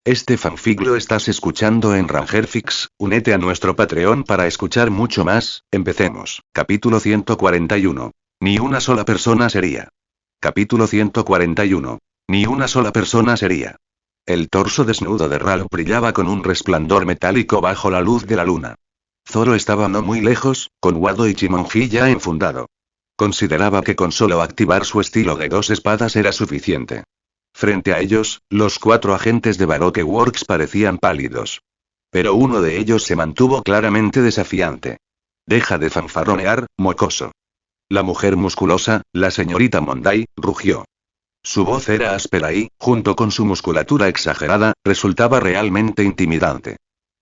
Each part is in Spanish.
Este fanfic lo estás escuchando en Rangerfix, únete a nuestro Patreon para escuchar mucho más, empecemos. Capítulo 141. Ni una sola persona sería. Capítulo 141. Ni una sola persona sería. El torso desnudo de Ralph brillaba con un resplandor metálico bajo la luz de la luna. Zoro estaba no muy lejos, con Wado Ichimonji ya enfundado. Consideraba que con solo activar su estilo de 2 espadas era suficiente. Frente a ellos, los 4 agentes de Baroque Works parecían pálidos. Pero uno de ellos se mantuvo claramente desafiante. Deja de fanfarronear, mocoso. La mujer musculosa, la señorita Mondai, rugió. Su voz era áspera y, junto con su musculatura exagerada, resultaba realmente intimidante.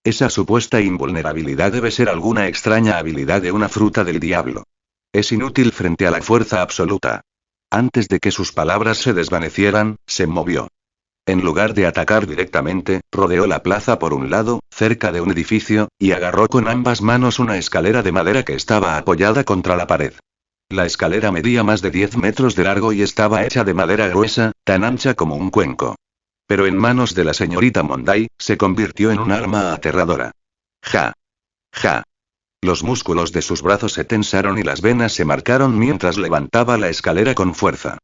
Esa supuesta invulnerabilidad debe ser alguna extraña habilidad de una fruta del diablo. Es inútil frente a la fuerza absoluta. Antes de que sus palabras se desvanecieran, se movió. En lugar de atacar directamente, rodeó la plaza por un lado, cerca de un edificio, y agarró con ambas manos una escalera de madera que estaba apoyada contra la pared. La escalera medía más de 10 metros de largo y estaba hecha de madera gruesa, tan ancha como un cuenco. Pero en manos de la señorita Mondai, se convirtió en un arma aterradora. Ja. Ja. Los músculos de sus brazos se tensaron y las venas se marcaron mientras levantaba la escalera con fuerza.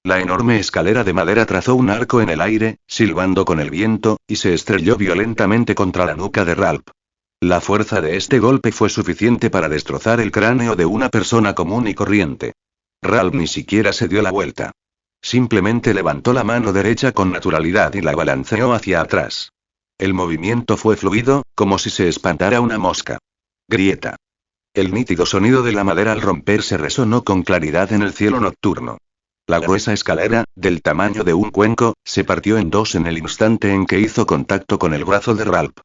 La enorme escalera de madera trazó un arco en el aire, silbando con el viento, y se estrelló violentamente contra la nuca de Ralph. La fuerza de este golpe fue suficiente para destrozar el cráneo de una persona común y corriente. Ralph ni siquiera se dio la vuelta. Simplemente levantó la mano derecha con naturalidad y la balanceó hacia atrás. El movimiento fue fluido, como si se espantara una mosca. Grieta. El nítido sonido de la madera al romperse resonó con claridad en el cielo nocturno. La gruesa escalera, del tamaño de un cuenco, se partió en dos en el instante en que hizo contacto con el brazo de Ralph.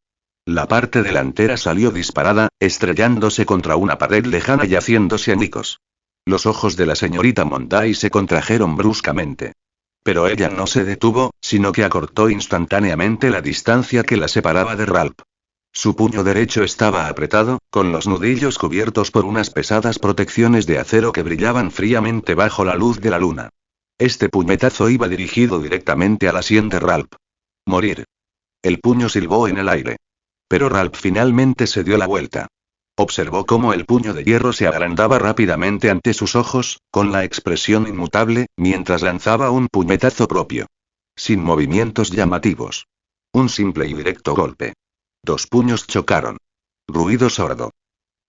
La parte delantera salió disparada, estrellándose contra una pared lejana y haciéndose añicos. Los ojos de la señorita Mondai se contrajeron bruscamente. Pero ella no se detuvo, sino que acortó instantáneamente la distancia que la separaba de Ralph. Su puño derecho estaba apretado, con los nudillos cubiertos por unas pesadas protecciones de acero que brillaban fríamente bajo la luz de la luna. Este puñetazo iba dirigido directamente a la sien de Ralph. Morir. El puño silbó en el aire. Pero Ralph finalmente se dio la vuelta. Observó cómo el puño de hierro se agrandaba rápidamente ante sus ojos, con la expresión inmutable, mientras lanzaba un puñetazo propio. Sin movimientos llamativos. Un simple y directo golpe. 2 puños chocaron. Ruido sordo.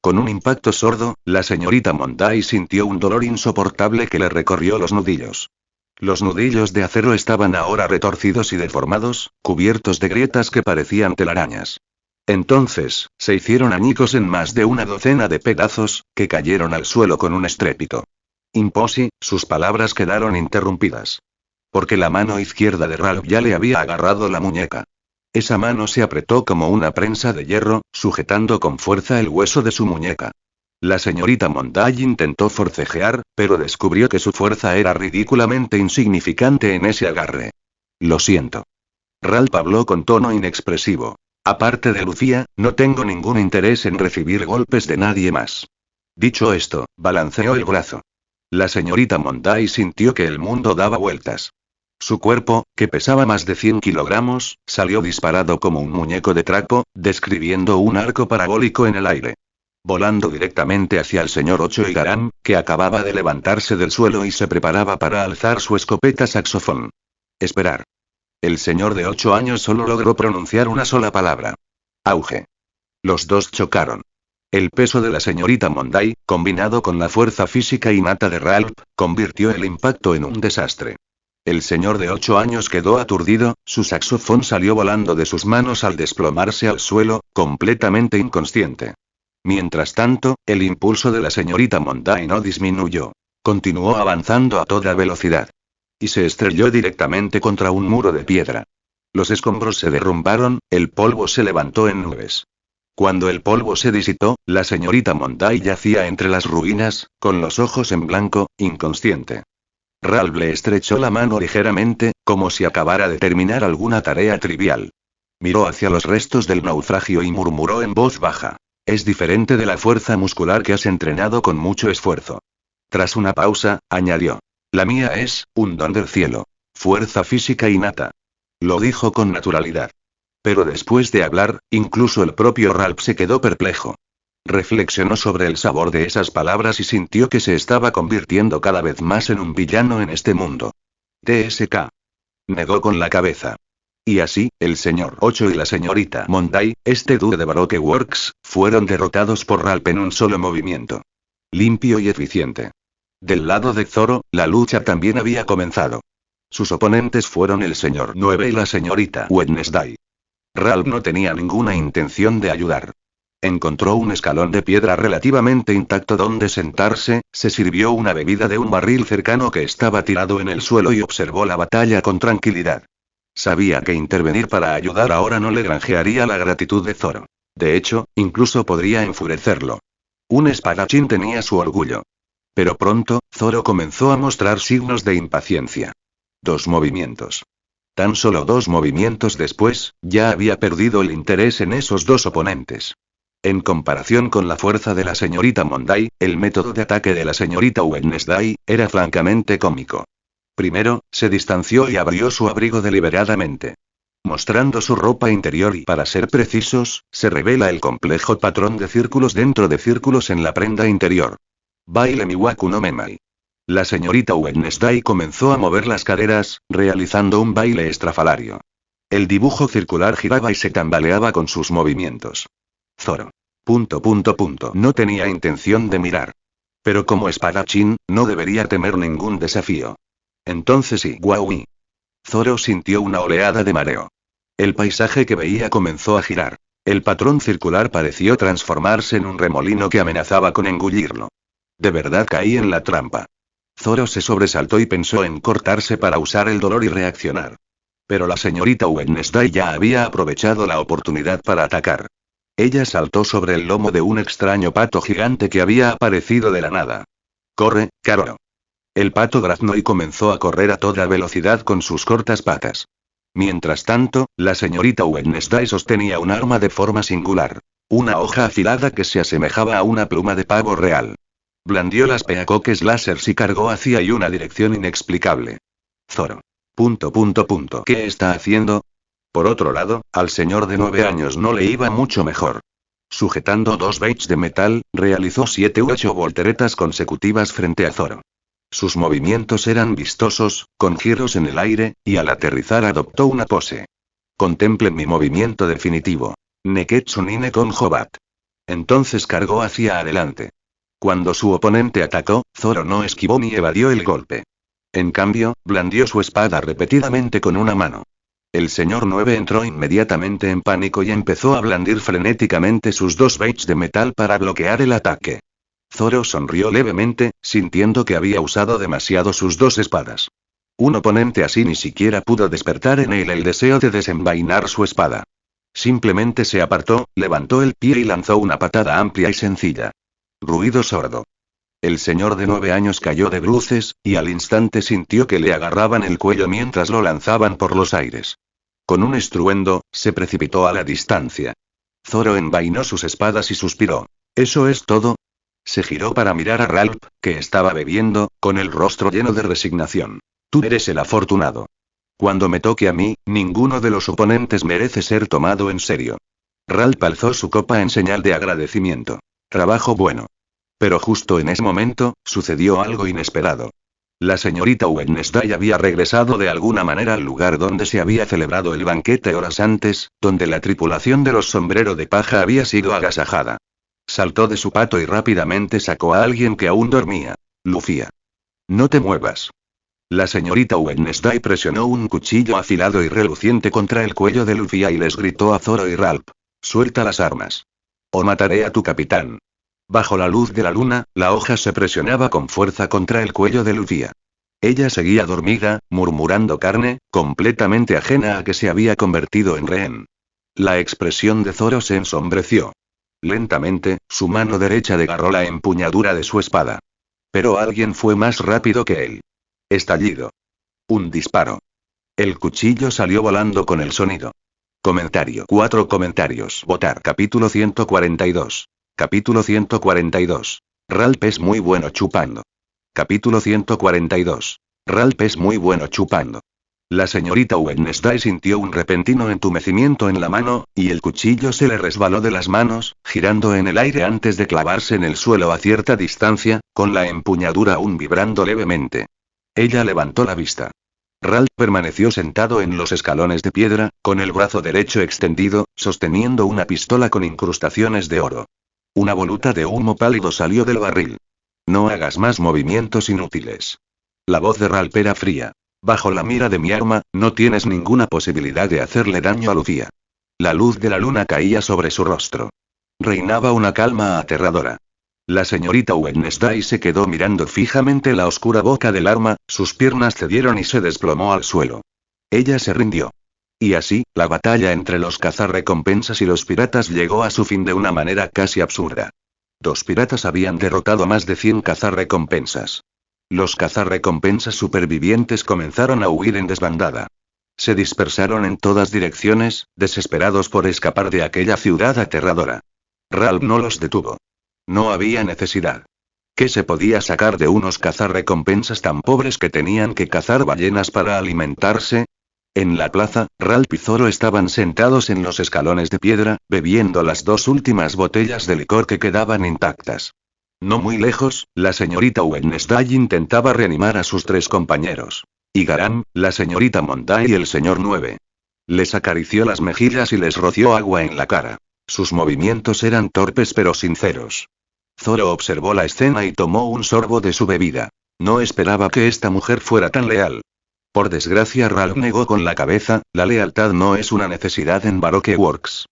Con un impacto sordo, la señorita Mondai sintió un dolor insoportable que le recorrió los nudillos. Los nudillos de acero estaban ahora retorcidos y deformados, cubiertos de grietas que parecían telarañas. Entonces, se hicieron añicos en más de una docena de pedazos, que cayeron al suelo con un estrépito. Imposi, sus palabras quedaron interrumpidas. Porque la mano izquierda de Ralph ya le había agarrado la muñeca. Esa mano se apretó como una prensa de hierro, sujetando con fuerza el hueso de su muñeca. La señorita Mondai intentó forcejear, pero descubrió que su fuerza era ridículamente insignificante en ese agarre. Lo siento. Ralph habló con tono inexpresivo. Aparte de Lucía, no tengo ningún interés en recibir golpes de nadie más. Dicho esto, balanceó el brazo. La señorita Mondai sintió que el mundo daba vueltas. Su cuerpo, que pesaba más de 100 kilogramos, salió disparado como un muñeco de trapo, describiendo un arco parabólico en el aire. Volando directamente hacia el señor Ocho Igaram, que acababa de levantarse del suelo y se preparaba para alzar su escopeta saxofón. Esperar. El señor de 8 años solo logró pronunciar una sola palabra. Auge. Los dos chocaron. El peso de la señorita Mondai, combinado con la fuerza física innata de Ralph, convirtió el impacto en un desastre. El señor de 8 años quedó aturdido, su saxofón salió volando de sus manos al desplomarse al suelo, completamente inconsciente. Mientras tanto, el impulso de la señorita Mondai no disminuyó. Continuó avanzando a toda velocidad. Y se estrelló directamente contra un muro de piedra. Los escombros se derrumbaron, el polvo se levantó en nubes. Cuando el polvo se disipó, la señorita Mondai yacía entre las ruinas, con los ojos en blanco, inconsciente. Ralph le estrechó la mano ligeramente, como si acabara de terminar alguna tarea trivial. Miró hacia los restos del naufragio y murmuró en voz baja. Es diferente de la fuerza muscular que has entrenado con mucho esfuerzo. Tras una pausa, añadió. La mía es, un don del cielo. Fuerza física innata. Lo dijo con naturalidad. Pero después de hablar, incluso el propio Ralph se quedó perplejo. Reflexionó sobre el sabor de esas palabras y sintió que se estaba convirtiendo cada vez más en un villano en este mundo. TSK. Negó con la cabeza. Y así, el señor Ocho y la señorita Monday, este dúo de Baroque Works, fueron derrotados por Ralph en un solo movimiento. Limpio y eficiente. Del lado de Zoro, la lucha también había comenzado. Sus oponentes fueron el señor 9 y la señorita Wednesday. Ralph no tenía ninguna intención de ayudar. Encontró un escalón de piedra relativamente intacto donde sentarse, se sirvió una bebida de un barril cercano que estaba tirado en el suelo y observó la batalla con tranquilidad. Sabía que intervenir para ayudar ahora no le granjearía la gratitud de Zoro. De hecho, incluso podría enfurecerlo. Un espadachín tenía su orgullo. Pero pronto, Zoro comenzó a mostrar signos de impaciencia. 2 movimientos. Tan solo 2 movimientos después, ya había perdido el interés en esos 2 oponentes. En comparación con la fuerza de la señorita Monday, el método de ataque de la señorita Wednesday era francamente cómico. Primero, se distanció y abrió su abrigo deliberadamente. Mostrando su ropa interior y, para ser precisos, se revela el complejo patrón de círculos dentro de círculos en la prenda interior. Baile Miwaku no Memai. La señorita Wednesday comenzó a mover las caderas, realizando un baile estrafalario. El dibujo circular giraba y se tambaleaba con sus movimientos. Zoro. No tenía intención de mirar. Pero como espadachín, no debería temer ningún desafío. Entonces sí, guau. Zoro sintió una oleada de mareo. El paisaje que veía comenzó a girar. El patrón circular pareció transformarse en un remolino que amenazaba con engullirlo. De verdad caí en la trampa. Zoro se sobresaltó y pensó en cortarse para usar el dolor y reaccionar. Pero la señorita Wednesday ya había aprovechado la oportunidad para atacar. Ella saltó sobre el lomo de un extraño pato gigante que había aparecido de la nada. ¡Corre, Caro! El pato graznó y comenzó a correr a toda velocidad con sus cortas patas. Mientras tanto, la señorita Wednesday sostenía un arma de forma singular. Una hoja afilada que se asemejaba a una pluma de pavo real. Blandió las peacoques láseres y cargó hacia una dirección inexplicable. Zoro. ¿Qué está haciendo? Por otro lado, al señor de 9 años no le iba mucho mejor. Sujetando 2 baits de metal, realizó 7 u 8 volteretas consecutivas frente a Zoro. Sus movimientos eran vistosos, con giros en el aire, y al aterrizar adoptó una pose. Contemplen mi movimiento definitivo. Neketsu Nine con Hobat. Entonces cargó hacia adelante. Cuando su oponente atacó, Zoro no esquivó ni evadió el golpe. En cambio, blandió su espada repetidamente con una mano. El señor 9 entró inmediatamente en pánico y empezó a blandir frenéticamente sus 2 baits de metal para bloquear el ataque. Zoro sonrió levemente, sintiendo que había usado demasiado sus 2 espadas. Un oponente así ni siquiera pudo despertar en él el deseo de desenvainar su espada. Simplemente se apartó, levantó el pie y lanzó una patada amplia y sencilla. Ruido sordo. El señor de 9 años cayó de bruces, y al instante sintió que le agarraban el cuello mientras lo lanzaban por los aires. Con un estruendo, se precipitó a la distancia. Zoro envainó sus espadas y suspiró. ¿Eso es todo? Se giró para mirar a Ralph, que estaba bebiendo, con el rostro lleno de resignación. Tú eres el afortunado. Cuando me toque a mí, ninguno de los oponentes merece ser tomado en serio. Ralph alzó su copa en señal de agradecimiento. Trabajo bueno. Pero justo en ese momento, sucedió algo inesperado. La señorita Wednesday había regresado de alguna manera al lugar donde se había celebrado el banquete horas antes, donde la tripulación de los sombrero de paja había sido agasajada. Saltó de su pato y rápidamente sacó a alguien que aún dormía. Lufia. No te muevas. La señorita Wednesday presionó un cuchillo afilado y reluciente contra el cuello de Lufia y les gritó a Zoro y Ralph. Suelta las armas. O mataré a tu capitán. Bajo la luz de la luna, la hoja se presionaba con fuerza contra el cuello de Lufia. Ella seguía dormida, murmurando carne, completamente ajena a que se había convertido en rehén. La expresión de Zoro se ensombreció. Lentamente, su mano derecha agarró la empuñadura de su espada. Pero alguien fue más rápido que él. Estallido. Un disparo. El cuchillo salió volando con el sonido. Comentario. 4 comentarios. Votar. Capítulo 142. Capítulo 142. Ralph es muy bueno chupando. Capítulo 142. Ralph es muy bueno chupando. La señorita Wednesday sintió un repentino entumecimiento en la mano, y el cuchillo se le resbaló de las manos, girando en el aire antes de clavarse en el suelo a cierta distancia, con la empuñadura aún vibrando levemente. Ella levantó la vista. Ralph permaneció sentado en los escalones de piedra, con el brazo derecho extendido, sosteniendo una pistola con incrustaciones de oro. Una voluta de humo pálido salió del barril. No hagas más movimientos inútiles. La voz de Ralph era fría. Bajo la mira de mi arma, no tienes ninguna posibilidad de hacerle daño a Lucía. La luz de la luna caía sobre su rostro. Reinaba una calma aterradora. La señorita Wednesday se quedó mirando fijamente la oscura boca del arma, sus piernas cedieron y se desplomó al suelo. Ella se rindió. Y así, la batalla entre los cazarrecompensas y los piratas llegó a su fin de una manera casi absurda. 2 piratas habían derrotado a más de 100 cazarrecompensas. Los cazarrecompensas supervivientes comenzaron a huir en desbandada. Se dispersaron en todas direcciones, desesperados por escapar de aquella ciudad aterradora. Ralph no los detuvo. No había necesidad. ¿Qué se podía sacar de unos cazarrecompensas tan pobres que tenían que cazar ballenas para alimentarse? En la plaza, Ralph y Zoro estaban sentados en los escalones de piedra, bebiendo las 2 últimas botellas de licor que quedaban intactas. No muy lejos, la señorita Wednesday intentaba reanimar a sus 3 compañeros. Y Garam, la señorita Monday y el señor 9. Les acarició las mejillas y les roció agua en la cara. Sus movimientos eran torpes pero sinceros. Zoro observó la escena y tomó un sorbo de su bebida. No esperaba que esta mujer fuera tan leal. Por desgracia, Ralph negó con la cabeza, la lealtad no es una necesidad en Baroque Works.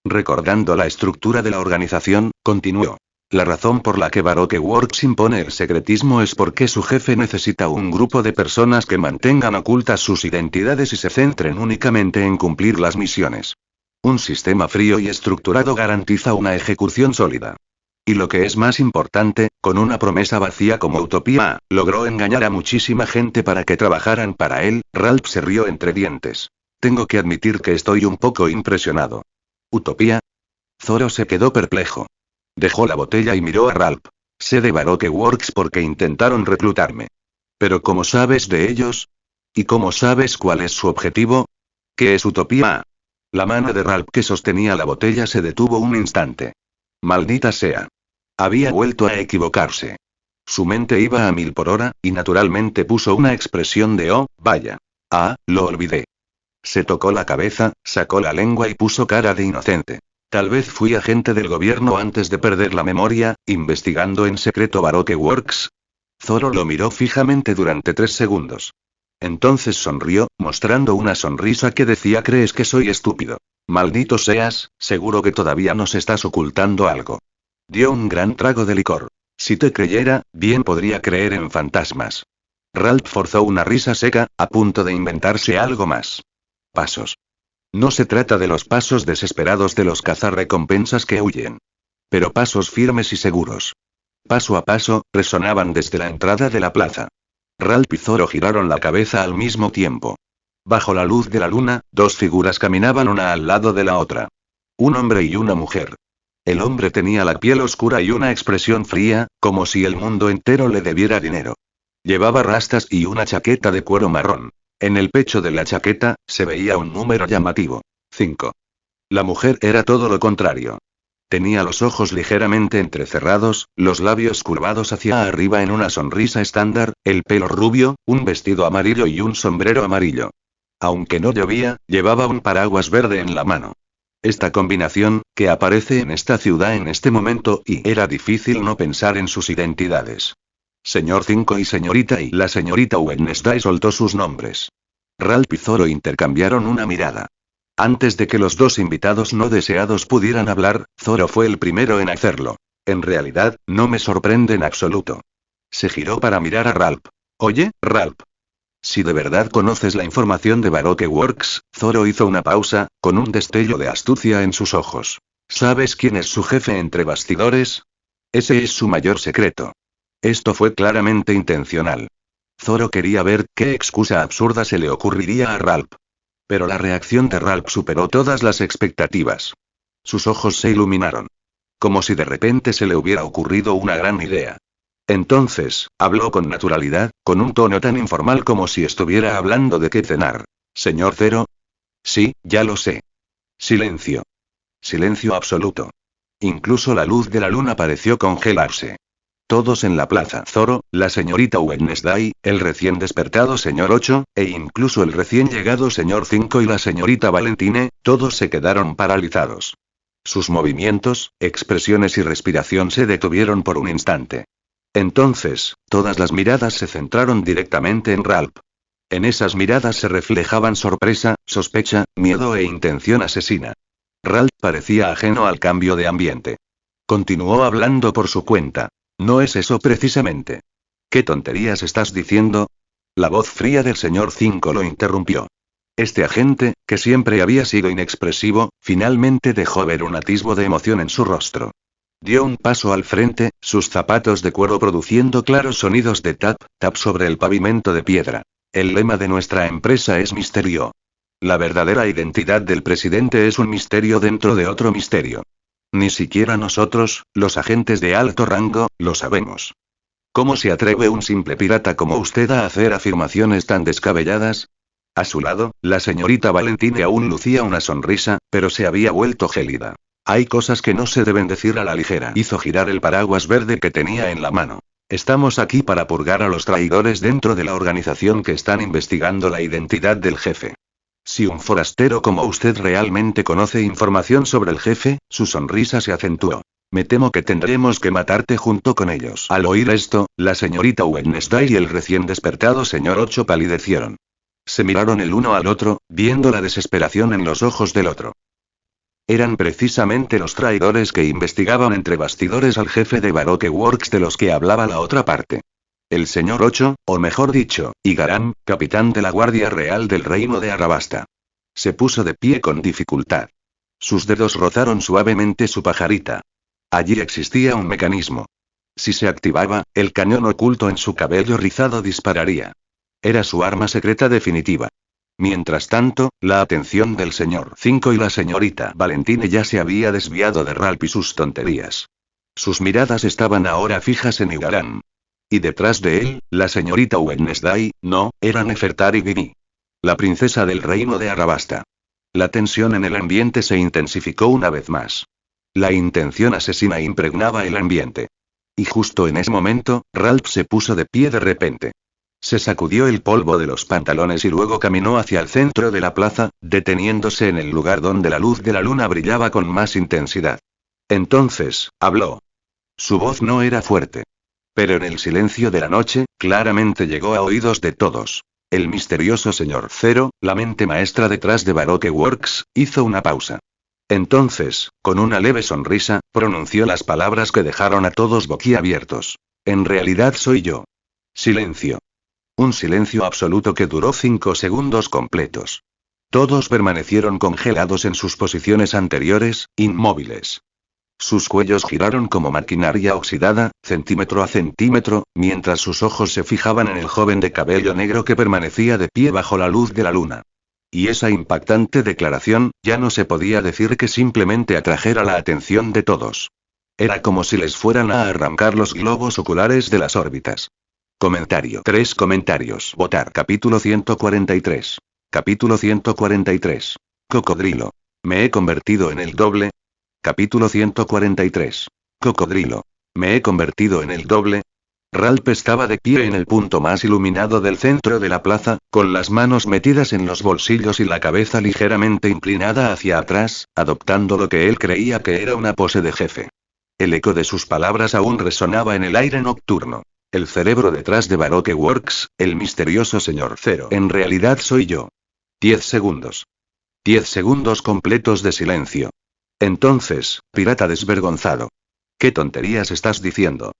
Recordando la estructura de la organización, continuó. La razón por la que Baroque Works impone el secretismo es porque su jefe necesita un grupo de personas que mantengan ocultas sus identidades y se centren únicamente en cumplir las misiones. Un sistema frío y estructurado garantiza una ejecución sólida. Y lo que es más importante, con una promesa vacía como utopía, logró engañar a muchísima gente para que trabajaran para él. Ralph se rió entre dientes. Tengo que admitir que estoy un poco impresionado. ¿Utopía? Zoro se quedó perplejo. Dejó la botella y miró a Ralph. Sé de Baroque Works porque intentaron reclutarme. ¿Pero cómo sabes de ellos? ¿Y cómo sabes cuál es su objetivo? ¿Qué es utopía? La mano de Ralph que sostenía la botella se detuvo un instante. Maldita sea. Había vuelto a equivocarse. Su mente iba a 1000 por hora, y naturalmente puso una expresión de oh, vaya. Ah, lo olvidé. Se tocó la cabeza, sacó la lengua y puso cara de inocente. Tal vez fui agente del gobierno antes de perder la memoria, investigando en secreto Baroque Works. Zoro lo miró fijamente durante 3 segundos. Entonces sonrió, mostrando una sonrisa que decía: ¿crees que soy estúpido? Maldito seas, seguro que todavía nos estás ocultando algo. Dio un gran trago de licor. Si te creyera, bien podría creer en fantasmas. Ralph forzó una risa seca, a punto de inventarse algo más. Pasos. No se trata de los pasos desesperados de los cazarrecompensas que huyen. Pero pasos firmes y seguros. Paso a paso, resonaban desde la entrada de la plaza. Ralph y Zoro giraron la cabeza al mismo tiempo. Bajo la luz de la luna, 2 figuras caminaban una al lado de la otra. Un hombre y una mujer. El hombre tenía la piel oscura y una expresión fría, como si el mundo entero le debiera dinero. Llevaba rastas y una chaqueta de cuero marrón. En el pecho de la chaqueta, se veía un número llamativo. 5. La mujer era todo lo contrario. Tenía los ojos ligeramente entrecerrados, los labios curvados hacia arriba en una sonrisa estándar, el pelo rubio, un vestido amarillo y un sombrero amarillo. Aunque no llovía, llevaba un paraguas verde en la mano. Esta combinación, que aparece en esta ciudad en este momento, y era difícil no pensar en sus identidades. Señor 5 y señorita y la señorita Wednesday soltó sus nombres. Ralph y Zoro intercambiaron una mirada. Antes de que los 2 invitados no deseados pudieran hablar, Zoro fue el primero en hacerlo. En realidad, no me sorprende en absoluto. Se giró para mirar a Ralph. Oye, Ralph. Si de verdad conoces la información de Baroque Works, Zoro hizo una pausa, con un destello de astucia en sus ojos. ¿Sabes quién es su jefe entre bastidores? Ese es su mayor secreto. Esto fue claramente intencional. Zoro quería ver qué excusa absurda se le ocurriría a Ralph. Pero la reacción de Ralph superó todas las expectativas. Sus ojos se iluminaron. Como si de repente se le hubiera ocurrido una gran idea. Entonces, habló con naturalidad, con un tono tan informal como si estuviera hablando de qué cenar. ¿Señor Zero? Sí, ya lo sé. Silencio. Silencio absoluto. Incluso la luz de la luna pareció congelarse. Todos en la plaza Zoro, la señorita Wednesday, el recién despertado señor 8, e incluso el recién llegado señor 5 y la señorita Valentine, todos se quedaron paralizados. Sus movimientos, expresiones y respiración se detuvieron por un instante. Entonces, todas las miradas se centraron directamente en Ralph. En esas miradas se reflejaban sorpresa, sospecha, miedo e intención asesina. Ralph parecía ajeno al cambio de ambiente. Continuó hablando por su cuenta. No es eso precisamente. ¿Qué tonterías estás diciendo? La voz fría del señor 5 lo interrumpió. Este agente, que siempre había sido inexpresivo, finalmente dejó ver un atisbo de emoción en su rostro. Dio un paso al frente, sus zapatos de cuero produciendo claros sonidos de tap, tap sobre el pavimento de piedra. El lema de nuestra empresa es misterio. La verdadera identidad del presidente es un misterio dentro de otro misterio. Ni siquiera nosotros, los agentes de alto rango, lo sabemos. ¿Cómo se atreve un simple pirata como usted a hacer afirmaciones tan descabelladas? A su lado, la señorita Valentine aún lucía una sonrisa, pero se había vuelto gélida. Hay cosas que no se deben decir a la ligera. Hizo girar el paraguas verde que tenía en la mano. Estamos aquí para purgar a los traidores dentro de la organización que están investigando la identidad del jefe. Si un forastero como usted realmente conoce información sobre el jefe, su sonrisa se acentuó. Me temo que tendremos que matarte junto con ellos. Al oír esto, la señorita Wednesday y el recién despertado señor 8 palidecieron. Se miraron el uno al otro, viendo la desesperación en los ojos del otro. Eran precisamente los traidores que investigaban entre bastidores al jefe de Baroque Works de los que hablaba la otra parte. El señor 8, o mejor dicho, Igaram, capitán de la Guardia Real del Reino de Arabasta. Se puso de pie con dificultad. Sus dedos rozaron suavemente su pajarita. Allí existía un mecanismo. Si se activaba, el cañón oculto en su cabello rizado dispararía. Era su arma secreta definitiva. Mientras tanto, la atención del señor 5 y la señorita Valentine ya se había desviado de Ralph y sus tonterías. Sus miradas estaban ahora fijas en Igaram. Y detrás de él, la señorita Wednesday, no, era Nefertari Gini. La princesa del reino de Arabasta. La tensión en el ambiente se intensificó una vez más. La intención asesina impregnaba el ambiente. Y justo en ese momento, Ralph se puso de pie de repente. Se sacudió el polvo de los pantalones y luego caminó hacia el centro de la plaza, deteniéndose en el lugar donde la luz de la luna brillaba con más intensidad. Entonces, habló. Su voz no era fuerte. Pero en el silencio de la noche, claramente llegó a oídos de todos. El misterioso señor Zero, la mente maestra detrás de Baroque Works, hizo una pausa. Entonces, con una leve sonrisa, pronunció las palabras que dejaron a todos boquiabiertos. En realidad soy yo. Silencio. Un silencio absoluto que duró 5 segundos completos. Todos permanecieron congelados en sus posiciones anteriores, inmóviles. Sus cuellos giraron como maquinaria oxidada, centímetro a centímetro, mientras sus ojos se fijaban en el joven de cabello negro que permanecía de pie bajo la luz de la luna. Y esa impactante declaración, ya no se podía decir que simplemente atrajera la atención de todos. Era como si les fueran a arrancar los globos oculares de las órbitas. Comentario. 3 comentarios. Votar. Capítulo 143. Capítulo 143. Cocodrilo. ¿Me he convertido en el doble? Capítulo 143. Cocodrilo. ¿Me he convertido en el doble? Ralph estaba de pie en el punto más iluminado del centro de la plaza, con las manos metidas en los bolsillos y la cabeza ligeramente inclinada hacia atrás, adoptando lo que él creía que era una pose de jefe. El eco de sus palabras aún resonaba en el aire nocturno. El cerebro detrás de Baroque Works, el misterioso señor Zero. En realidad soy yo. 10 segundos. 10 segundos completos de silencio. Entonces, pirata desvergonzado. ¿Qué tonterías estás diciendo?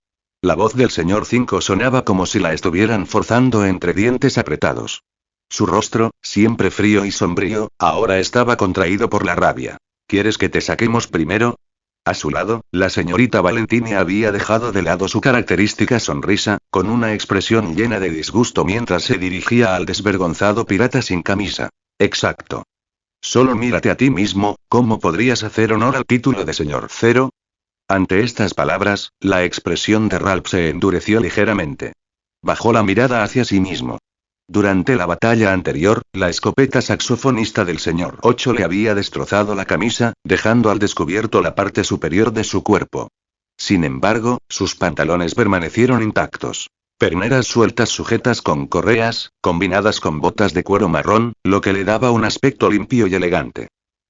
La voz del señor 5 sonaba como si la estuvieran forzando entre dientes apretados. Su rostro, siempre frío y sombrío, ahora estaba contraído por la rabia. ¿Quieres que te saquemos primero? A su lado, la señorita Valentine había dejado de lado su característica sonrisa, con una expresión llena de disgusto mientras se dirigía al desvergonzado pirata sin camisa. Exacto. Solo mírate a ti mismo, ¿cómo podrías hacer honor al título de señor Zero? Ante estas palabras, la expresión de Ralph se endureció ligeramente. Bajó la mirada hacia sí mismo. Durante la batalla anterior, la escopeta saxofonista del señor 8 le había destrozado la camisa, dejando al descubierto la parte superior de su cuerpo. Sin embargo, sus pantalones permanecieron intactos. Perneras sueltas sujetas con correas, combinadas con botas de cuero marrón, lo que le daba un aspecto limpio y elegante.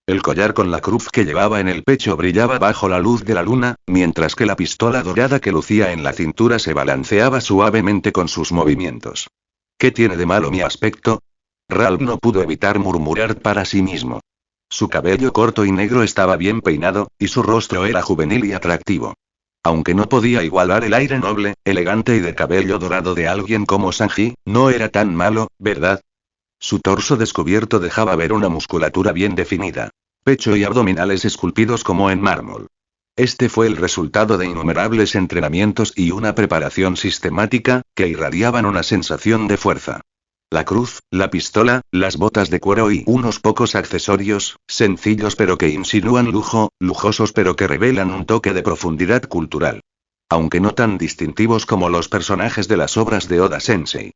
El collar con la cruz que llevaba en el pecho brillaba bajo la luz de la luna, mientras que la pistola dorada que lucía en la cintura se balanceaba suavemente con sus movimientos. ¿Qué tiene de malo mi aspecto? Ralph no pudo evitar murmurar para sí mismo. Su cabello corto y negro estaba bien peinado, y su rostro era juvenil y atractivo. Aunque no podía igualar el aire noble, elegante y de cabello dorado de alguien como Sanji, no era tan malo, ¿verdad? Su torso descubierto dejaba ver una musculatura bien definida. Pecho y abdominales esculpidos como en mármol. Este fue el resultado de innumerables entrenamientos y una preparación sistemática, que irradiaban una sensación de fuerza. La cruz, la pistola, las botas de cuero y unos pocos accesorios, sencillos pero que insinúan lujo, lujosos pero que revelan un toque de profundidad cultural. Aunque no tan distintivos como los personajes de las obras de Oda Sensei.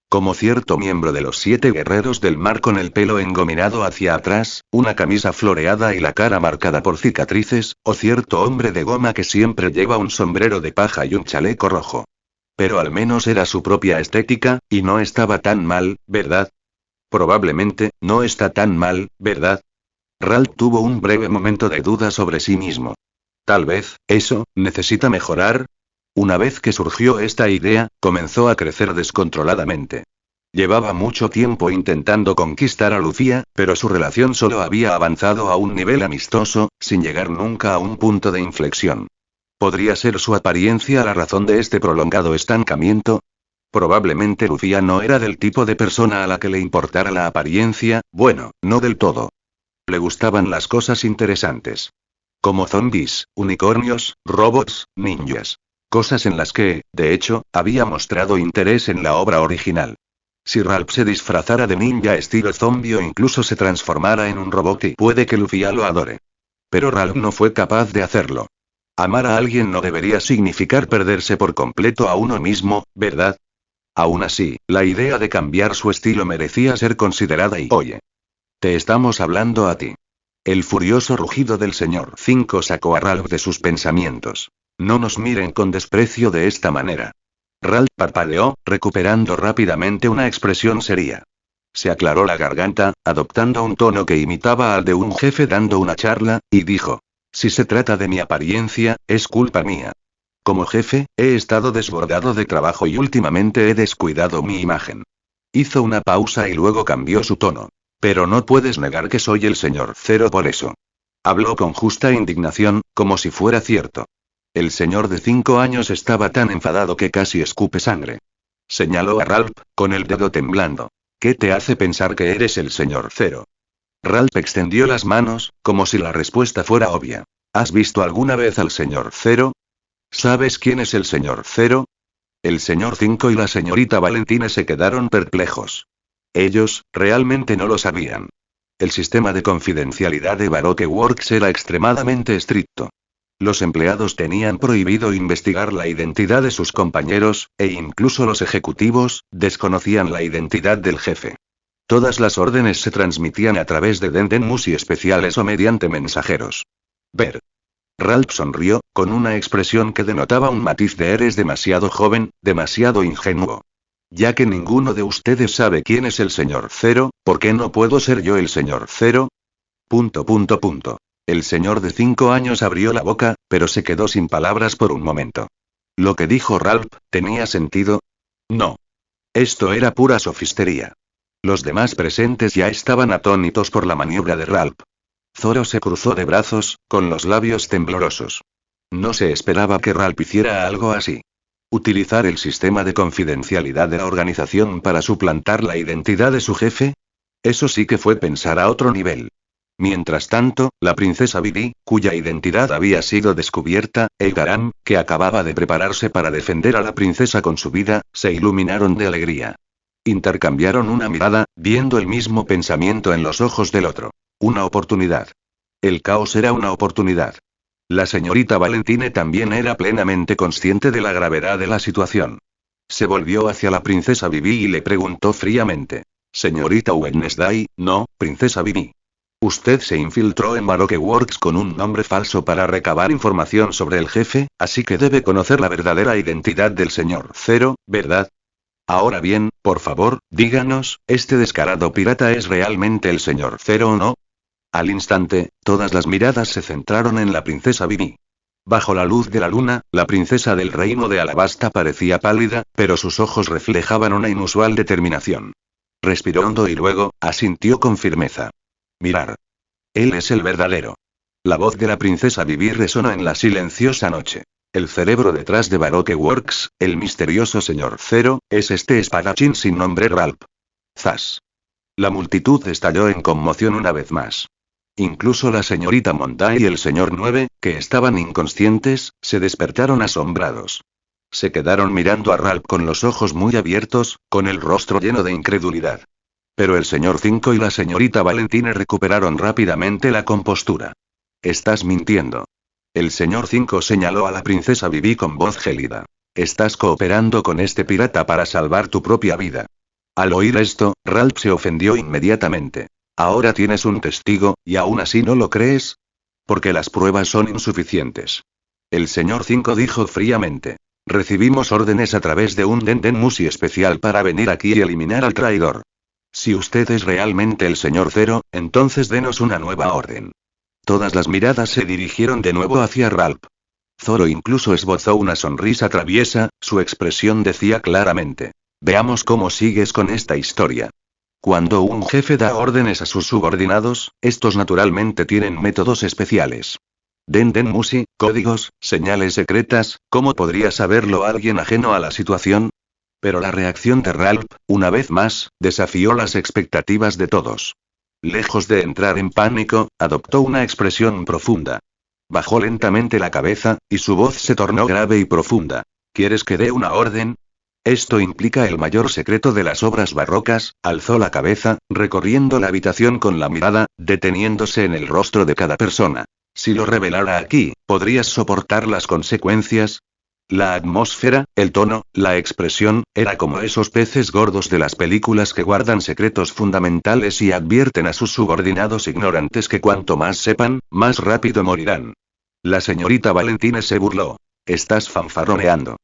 Como cierto miembro de los 7 guerreros del mar con el pelo engominado hacia atrás, una camisa floreada y la cara marcada por cicatrices, o cierto hombre de goma que siempre lleva un sombrero de paja y un chaleco rojo. Pero al menos era su propia estética, y no estaba tan mal, ¿verdad? Probablemente, no está tan mal, ¿verdad? Ralph tuvo un breve momento de duda sobre sí mismo. Tal vez, eso, necesita mejorar. Una vez que surgió esta idea, comenzó a crecer descontroladamente. Llevaba mucho tiempo intentando conquistar a Lucía, pero su relación solo había avanzado a un nivel amistoso, sin llegar nunca a un punto de inflexión. ¿Podría ser su apariencia la razón de este prolongado estancamiento? Probablemente Lucía no era del tipo de persona a la que le importara la apariencia, bueno, no del todo. Le gustaban las cosas interesantes. Como zombies, unicornios, robots, ninjas. Cosas en las que, de hecho, había mostrado interés en la obra original. Si Ralph se disfrazara de ninja estilo zombie o incluso se transformara en un robot y puede que Lucía lo adore. Pero Ralph no fue capaz de hacerlo. Amar a alguien no debería significar perderse por completo a uno mismo, ¿verdad? Aún así, la idea de cambiar su estilo merecía ser considerada y oye. Te estamos hablando a ti. El furioso rugido del señor 5 sacó a Ralph de sus pensamientos. No nos miren con desprecio de esta manera. Ralph parpadeó, recuperando rápidamente una expresión seria. Se aclaró la garganta, adoptando un tono que imitaba al de un jefe dando una charla, y dijo: si se trata de mi apariencia, es culpa mía. Como jefe, he estado desbordado de trabajo y últimamente he descuidado mi imagen. Hizo una pausa y luego cambió su tono. Pero no puedes negar que soy el señor Zero por eso. Habló con justa indignación, como si fuera cierto. El señor de 5 años estaba tan enfadado que casi escupe sangre. Señaló a Ralph, con el dedo temblando. ¿Qué te hace pensar que eres el señor Zero? Ralph extendió las manos, como si la respuesta fuera obvia. ¿Has visto alguna vez al señor Zero? ¿Sabes quién es el señor Zero? El señor 5 y la señorita Valentina se quedaron perplejos. Ellos, realmente no lo sabían. El sistema de confidencialidad de Baroque Works era extremadamente estricto. Los empleados tenían prohibido investigar la identidad de sus compañeros, e incluso los ejecutivos desconocían la identidad del jefe. Todas las órdenes se transmitían a través de Dendenmusi especiales o mediante mensajeros. Ver. Ralph sonrió, con una expresión que denotaba un matiz de eres demasiado joven, demasiado ingenuo. Ya que ninguno de ustedes sabe quién es el señor Zero, ¿por qué no puedo ser yo el señor Zero? ... El señor de 5 años abrió la boca, pero se quedó sin palabras por un momento. ¿Lo que dijo Ralph tenía sentido? No. Esto era pura sofistería. Los demás presentes ya estaban atónitos por la maniobra de Ralph. Zoro se cruzó de brazos, con los labios temblorosos. No se esperaba que Ralph hiciera algo así. ¿Utilizar el sistema de confidencialidad de la organización para suplantar la identidad de su jefe? Eso sí que fue pensar a otro nivel. Mientras tanto, la princesa Vivi, cuya identidad había sido descubierta, e Igaram, que acababa de prepararse para defender a la princesa con su vida, se iluminaron de alegría. Intercambiaron una mirada, viendo el mismo pensamiento en los ojos del otro. Una oportunidad. El caos era una oportunidad. La señorita Valentine también era plenamente consciente de la gravedad de la situación. Se volvió hacia la princesa Vivi y le preguntó fríamente. Señorita Wednesday, no, princesa Vivi. Usted se infiltró en Baroque Works con un nombre falso para recabar información sobre el jefe, así que debe conocer la verdadera identidad del señor Zero, ¿verdad? Ahora bien, por favor, díganos, ¿este descarado pirata es realmente el señor Zero o no? Al instante, todas las miradas se centraron en la princesa Vivi. Bajo la luz de la luna, la princesa del reino de Alabasta parecía pálida, pero sus ojos reflejaban una inusual determinación. Respiró hondo y luego, asintió con firmeza. Mirar. Él es el verdadero. La voz de la princesa Vivi resonó en la silenciosa noche. El cerebro detrás de Baroque Works, el misterioso señor Zero, es este espadachín sin nombre Ralph. Zas. La multitud estalló en conmoción una vez más. Incluso la señorita Monday y el señor 9, que estaban inconscientes, se despertaron asombrados. Se quedaron mirando a Ralph con los ojos muy abiertos, con el rostro lleno de incredulidad. Pero el señor 5 y la señorita Valentine recuperaron rápidamente la compostura. Estás mintiendo. El señor 5 señaló a la princesa Vivi con voz gélida. Estás cooperando con este pirata para salvar tu propia vida. Al oír esto, Ralph se ofendió inmediatamente. Ahora tienes un testigo, y aún así no lo crees. Porque las pruebas son insuficientes. El señor 5 dijo fríamente. Recibimos órdenes a través de un Denden Musi especial para venir aquí y eliminar al traidor. Si usted es realmente el señor Zero, entonces denos una nueva orden. Todas las miradas se dirigieron de nuevo hacia Ralph. Zoro incluso esbozó una sonrisa traviesa, su expresión decía claramente. Veamos cómo sigues con esta historia. Cuando un jefe da órdenes a sus subordinados, estos naturalmente tienen métodos especiales. Denden Musi, códigos, señales secretas, ¿cómo podría saberlo alguien ajeno a la situación? Pero la reacción de Ralph, una vez más, desafió las expectativas de todos. Lejos de entrar en pánico, adoptó una expresión profunda. Bajó lentamente la cabeza, y su voz se tornó grave y profunda. ¿Quieres que dé una orden? Esto implica el mayor secreto de las obras barrocas. Alzó la cabeza, recorriendo la habitación con la mirada, deteniéndose en el rostro de cada persona. Si lo revelara aquí, ¿podrías soportar las consecuencias? La atmósfera, el tono, la expresión, era como esos peces gordos de las películas que guardan secretos fundamentales y advierten a sus subordinados ignorantes que cuanto más sepan, más rápido morirán. La señorita Valentine se burló. Estás fanfarroneando.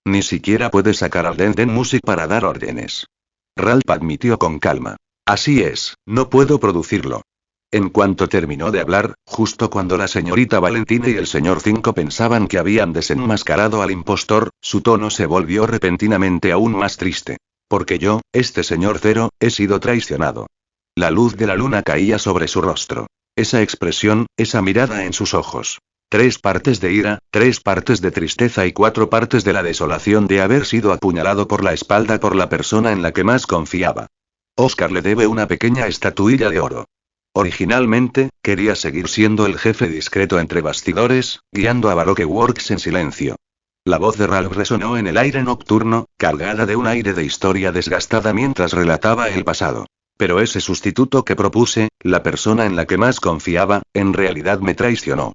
Ni siquiera puedes sacar al Denden Musi para dar órdenes. Ralph admitió con calma. Así es, no puedo producirlo. En cuanto terminó de hablar, justo cuando la señorita Valentine y el señor 5 pensaban que habían desenmascarado al impostor, su tono se volvió repentinamente aún más triste. Porque yo, este señor Zero, he sido traicionado. La luz de la luna caía sobre su rostro. Esa expresión, esa mirada en sus ojos. 3 partes de ira, 3 partes de tristeza y 4 partes de la desolación de haber sido apuñalado por la espalda por la persona en la que más confiaba. Oscar le debe una pequeña estatuilla de oro. Originalmente, quería seguir siendo el jefe discreto entre bastidores, guiando a Baroque Works en silencio. La voz de Ralph resonó en el aire nocturno, cargada de un aire de historia desgastada mientras relataba el pasado. Pero ese sustituto que propuse, la persona en la que más confiaba, en realidad me traicionó.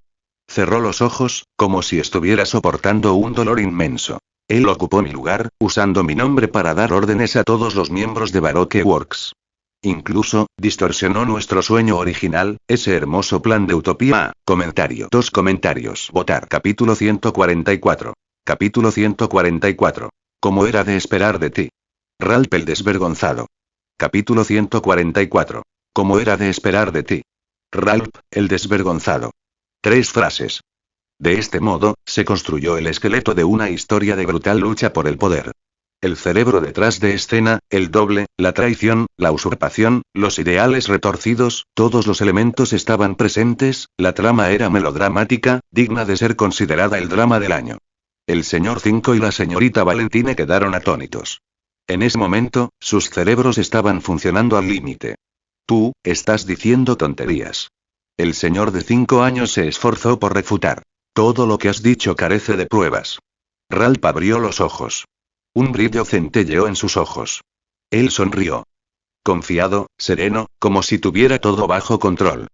Cerró los ojos, como si estuviera soportando un dolor inmenso. Él ocupó mi lugar, usando mi nombre para dar órdenes a todos los miembros de Baroque Works. Incluso, distorsionó nuestro sueño original, ese hermoso plan de utopía. Comentario. 2 comentarios. Votar. Capítulo 144. Capítulo 144. Como era de esperar de ti. Ralph el desvergonzado. Capítulo 144. Como era de esperar de ti. Ralph, el desvergonzado. 3 frases. De este modo, se construyó el esqueleto de una historia de brutal lucha por el poder. El cerebro detrás de escena, el doble, la traición, la usurpación, los ideales retorcidos, todos los elementos estaban presentes, la trama era melodramática, digna de ser considerada el drama del año. El señor 5 y la señorita Valentine quedaron atónitos. En ese momento, sus cerebros estaban funcionando al límite. Tú, estás diciendo tonterías. El señor de 5 años se esforzó por refutar. Todo lo que has dicho carece de pruebas. Ralph abrió los ojos. Un brillo centelleó en sus ojos. Él sonrió. Confiado, sereno, como si tuviera todo bajo control.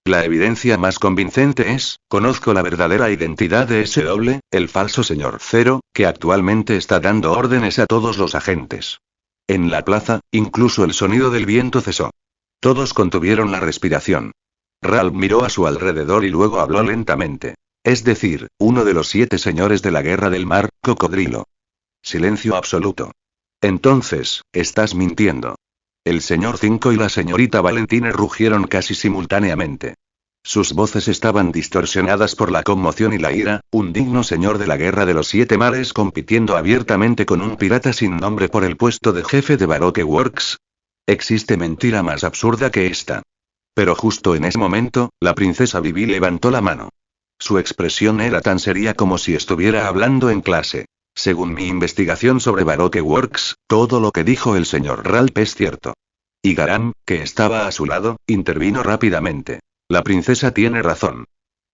La evidencia más convincente es, conozco la verdadera identidad de SW, el falso señor Zero, que actualmente está dando órdenes a todos los agentes. En la plaza, incluso el sonido del viento cesó. Todos contuvieron la respiración. Ralph miró a su alrededor y luego habló lentamente. Es decir, uno de los 7 señores de la guerra del mar, Cocodrilo. Silencio absoluto. Entonces, estás mintiendo. El señor 5 y la señorita Valentine rugieron casi simultáneamente. Sus voces estaban distorsionadas por la conmoción y la ira, un digno señor de la guerra de los 7 mares compitiendo abiertamente con un pirata sin nombre por el puesto de jefe de Baroque Works. Existe mentira más absurda que esta. Pero justo en ese momento, la princesa Vivi levantó la mano. Su expresión era tan seria como si estuviera hablando en clase. Según mi investigación sobre Baroque Works, todo lo que dijo el señor Ralph es cierto. Y Garam, que estaba a su lado, intervino rápidamente. La princesa tiene razón.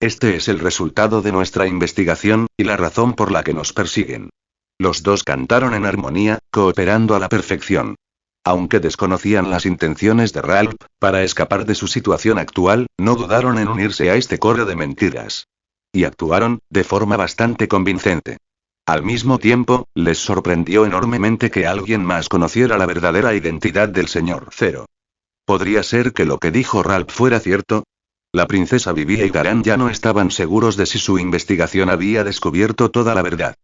Este es el resultado de nuestra investigación, y la razón por la que nos persiguen. Los dos cantaron en armonía, cooperando a la perfección. Aunque desconocían las intenciones de Ralph, para escapar de su situación actual, no dudaron en unirse a este coro de mentiras. Y actuaron, de forma bastante convincente. Al mismo tiempo, les sorprendió enormemente que alguien más conociera la verdadera identidad del señor Zero. ¿Podría ser que lo que dijo Ralph fuera cierto? La princesa Vivi y Garan ya no estaban seguros de si su investigación había descubierto toda la verdad.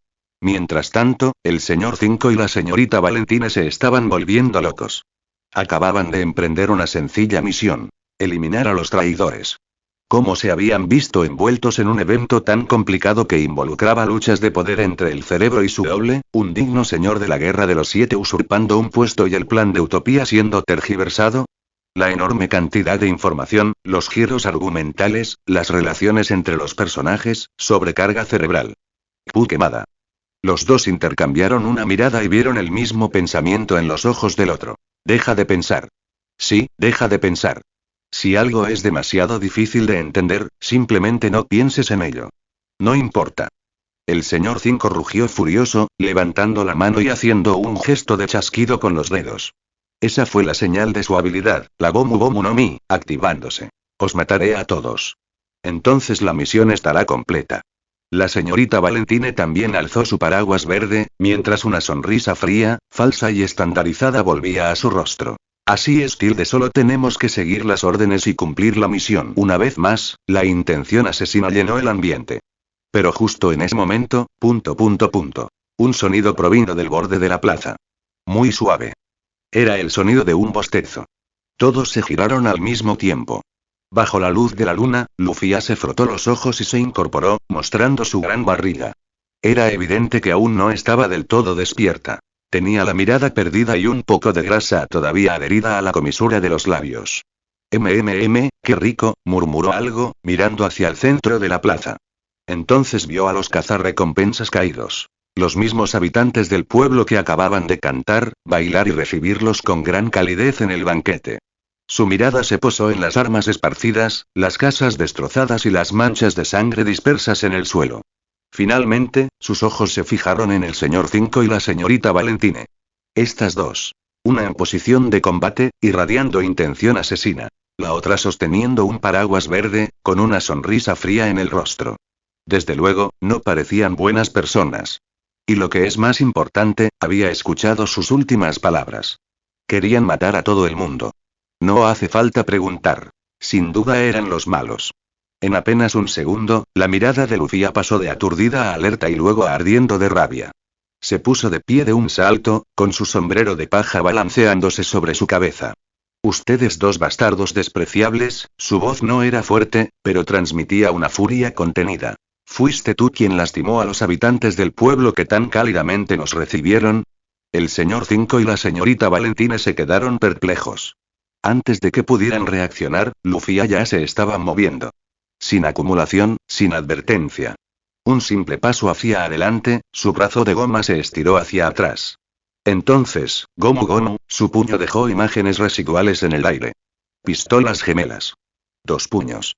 Mientras tanto, el señor 5 y la señorita Valentine se estaban volviendo locos. Acababan de emprender una sencilla misión: eliminar a los traidores. ¿Cómo se habían visto envueltos en un evento tan complicado que involucraba luchas de poder entre el cerebro y su doble, un digno señor de la guerra de los 7 usurpando un puesto y el plan de utopía siendo tergiversado? La enorme cantidad de información, los giros argumentales, las relaciones entre los personajes, sobrecarga cerebral. Quemada. Los dos intercambiaron una mirada y vieron el mismo pensamiento en los ojos del otro. Deja de pensar. Sí, deja de pensar. Si algo es demasiado difícil de entender, simplemente no pienses en ello. No importa. El señor 5 rugió furioso, levantando la mano y haciendo un gesto de chasquido con los dedos. Esa fue la señal de su habilidad, la Gomu Gomu no Mi, activándose. Os mataré a todos. Entonces la misión estará completa. La señorita Valentine también alzó su paraguas verde, mientras una sonrisa fría, falsa y estandarizada volvía a su rostro. Así es, Tilde, solo tenemos que seguir las órdenes y cumplir la misión. Una vez más, la intención asesina llenó el ambiente. Pero justo en ese momento, un sonido provino del borde de la plaza. Muy suave. Era el sonido de un bostezo. Todos se giraron al mismo tiempo. Bajo la luz de la luna, Lufia se frotó los ojos y se incorporó, mostrando su gran barriga. Era evidente que aún no estaba del todo despierta. Tenía la mirada perdida y un poco de grasa todavía adherida a la comisura de los labios. Qué rico, murmuró algo, mirando hacia el centro de la plaza. Entonces vio a los cazarrecompensas caídos. Los mismos habitantes del pueblo que acababan de cantar, bailar y recibirlos con gran calidez en el banquete. Su mirada se posó en las armas esparcidas, las casas destrozadas y las manchas de sangre dispersas en el suelo. Finalmente, sus ojos se fijaron en el señor 5 y la señorita Valentine. Estas dos. Una en posición de combate, irradiando intención asesina. La otra sosteniendo un paraguas verde, con una sonrisa fría en el rostro. Desde luego, no parecían buenas personas. Y lo que es más importante, había escuchado sus últimas palabras. Querían matar a todo el mundo. No hace falta preguntar. Sin duda eran los malos. En apenas un segundo, la mirada de Lufia pasó de aturdida a alerta y luego a ardiendo de rabia. Se puso de pie de un salto, con su sombrero de paja balanceándose sobre su cabeza. Ustedes dos bastardos despreciables, su voz no era fuerte, pero transmitía una furia contenida. ¿Fuiste tú quien lastimó a los habitantes del pueblo que tan cálidamente nos recibieron? El señor 5 y la señorita Valentine se quedaron perplejos. Antes de que pudieran reaccionar, Lufia ya se estaba moviendo. Sin acumulación, sin advertencia. Un simple paso hacia adelante, su brazo de goma se estiró hacia atrás. Entonces, Gomu Gomu, su puño dejó imágenes residuales en el aire. Pistolas gemelas. 2 puños.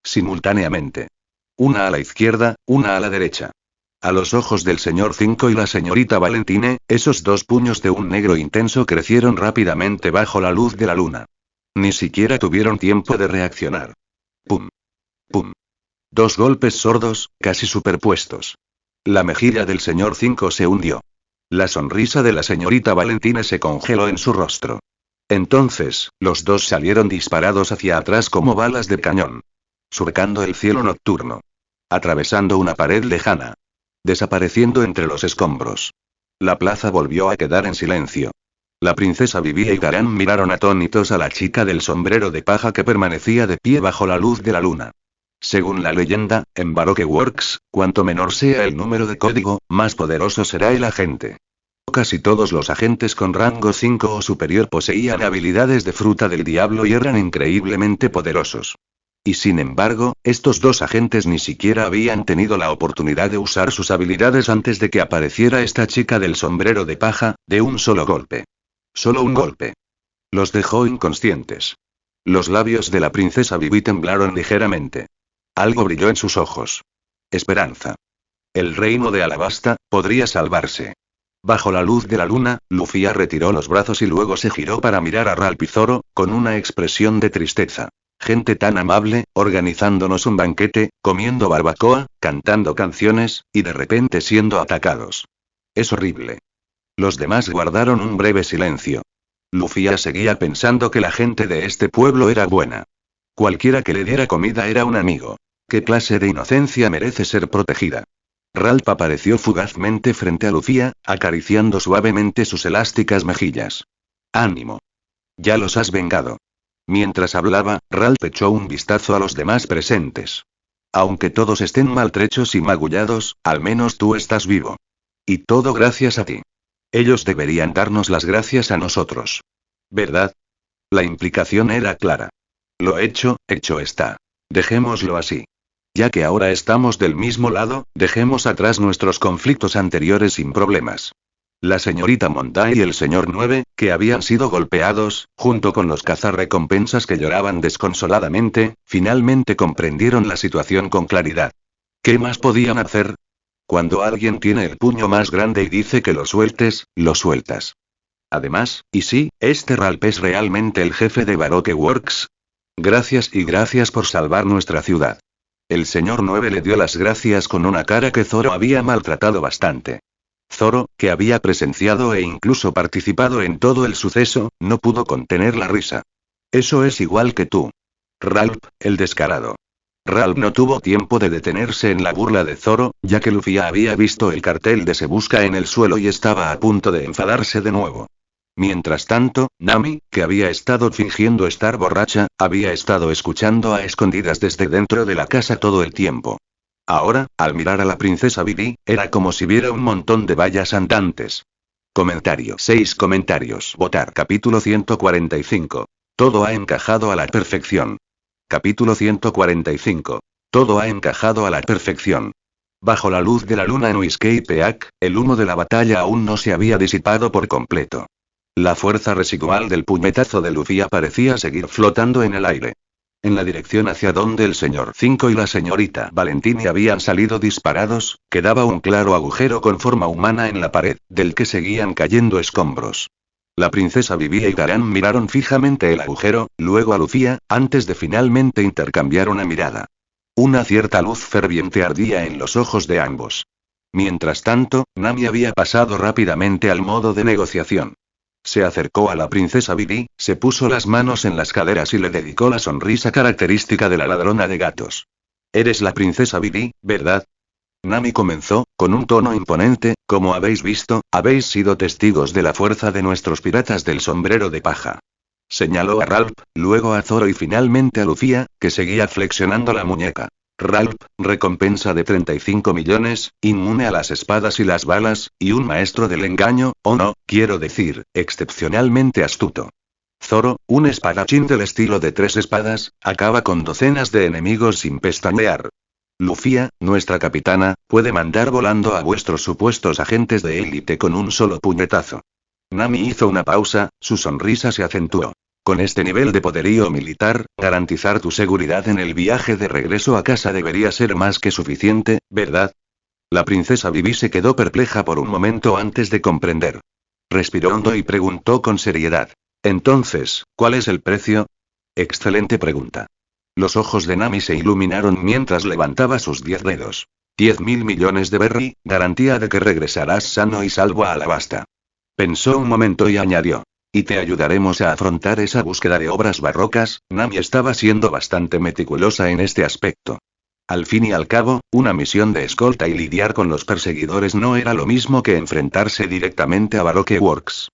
Simultáneamente. Una a la izquierda, una a la derecha. A los ojos del señor 5 y la señorita Valentine, esos 2 puños de un negro intenso crecieron rápidamente bajo la luz de la luna. Ni siquiera tuvieron tiempo de reaccionar. Pum. Pum. Dos golpes sordos, casi superpuestos. La mejilla del señor 5 se hundió. La sonrisa de la señorita Valentina se congeló en su rostro. Entonces, los dos salieron disparados hacia atrás como balas de cañón. Surcando el cielo nocturno. Atravesando una pared lejana. Desapareciendo entre los escombros. La plaza volvió a quedar en silencio. La princesa Vivia y Garan miraron atónitos a la chica del sombrero de paja que permanecía de pie bajo la luz de la luna. Según la leyenda, en Baroque Works, cuanto menor sea el número de código, más poderoso será el agente. Casi todos los agentes con rango 5 o superior poseían habilidades de fruta del diablo y eran increíblemente poderosos. Y sin embargo, estos dos agentes ni siquiera habían tenido la oportunidad de usar sus habilidades antes de que apareciera esta chica del sombrero de paja, de un solo golpe. Solo un golpe. Los dejó inconscientes. Los labios de la princesa Vivi temblaron ligeramente. Algo brilló en sus ojos. Esperanza. El reino de Alabasta podría salvarse. Bajo la luz de la luna, Lufia retiró los brazos y luego se giró para mirar a Ralph y Zoro, con una expresión de tristeza. Gente tan amable, organizándonos un banquete, comiendo barbacoa, cantando canciones, y de repente siendo atacados. Es horrible. Los demás guardaron un breve silencio. Lufia seguía pensando que la gente de este pueblo era buena. Cualquiera que le diera comida era un amigo. ¿Qué clase de inocencia merece ser protegida? Ralph apareció fugazmente frente a Lufia, acariciando suavemente sus elásticas mejillas. Ánimo. Ya los has vengado. Mientras hablaba, Ralph echó un vistazo a los demás presentes. Aunque todos estén maltrechos y magullados, al menos tú estás vivo. Y todo gracias a ti. Ellos deberían darnos las gracias a nosotros. ¿Verdad? La implicación era clara. Lo hecho está. Dejémoslo así. Ya que ahora estamos del mismo lado, dejemos atrás nuestros conflictos anteriores sin problemas. La señorita Monday y el señor 9, que habían sido golpeados, junto con los cazarrecompensas que lloraban desconsoladamente, finalmente comprendieron la situación con claridad. ¿Qué más podían hacer? Cuando alguien tiene el puño más grande y dice que lo sueltes, lo sueltas. Además, ¿y sí, este Ralph es realmente el jefe de Baroque Works? Gracias y gracias por salvar nuestra ciudad. El señor 9 le dio las gracias con una cara que Zoro había maltratado bastante. Zoro, que había presenciado e incluso participado en todo el suceso, no pudo contener la risa. Eso es igual que tú. Ralph, el descarado. Ralph no tuvo tiempo de detenerse en la burla de Zoro, ya que Lufia había visto el cartel de Se Busca en el suelo y estaba a punto de enfadarse de nuevo. Mientras tanto, Nami, que había estado fingiendo estar borracha, había estado escuchando a escondidas desde dentro de la casa todo el tiempo. Ahora, al mirar a la princesa Vivi, era como si viera un montón de vallas andantes. Comentario. 6 comentarios. Votar. Capítulo 145. Todo ha encajado a la perfección. Capítulo 145. Todo ha encajado a la perfección. Bajo la luz de la luna en Whiskey Peak, el humo de la batalla aún no se había disipado por completo. La fuerza residual del puñetazo de Lufia parecía seguir flotando en el aire. En la dirección hacia donde el señor 5 y la señorita Valentini habían salido disparados, quedaba un claro agujero con forma humana en la pared, del que seguían cayendo escombros. La princesa Vivi y Garan miraron fijamente el agujero, luego a Lufia, antes de finalmente intercambiar una mirada. Una cierta luz ferviente ardía en los ojos de ambos. Mientras tanto, Nami había pasado rápidamente al modo de negociación. Se acercó a la princesa Vivi, se puso las manos en las caderas y le dedicó la sonrisa característica de la ladrona de gatos. Eres la princesa Vivi, ¿verdad? Nami comenzó, con un tono imponente, como habéis visto, habéis sido testigos de la fuerza de nuestros piratas del sombrero de paja. Señaló a Ralph, luego a Zoro y finalmente a Lufia, que seguía flexionando la muñeca. Ralph, recompensa de 35 millones, inmune a las espadas y las balas, y un maestro del engaño, o no, quiero decir, excepcionalmente astuto. Zoro, un espadachín del estilo de 3 espadas, acaba con docenas de enemigos sin pestañear. Lufia, nuestra capitana, puede mandar volando a vuestros supuestos agentes de élite con un solo puñetazo. Nami hizo una pausa, su sonrisa se acentuó. Con este nivel de poderío militar, garantizar tu seguridad en el viaje de regreso a casa debería ser más que suficiente, ¿verdad? La princesa Vivi se quedó perpleja por un momento antes de comprender. Respiró hondo y preguntó con seriedad. Entonces, ¿cuál es el precio? Excelente pregunta. Los ojos de Nami se iluminaron mientras levantaba sus 10 dedos. 10.000 millones de berry, garantía de que regresarás sano y salvo a Alabasta. Pensó un momento y añadió. Y te ayudaremos a afrontar esa búsqueda de obras barrocas. Nami estaba siendo bastante meticulosa en este aspecto. Al fin y al cabo, una misión de escolta y lidiar con los perseguidores no era lo mismo que enfrentarse directamente a Baroque Works.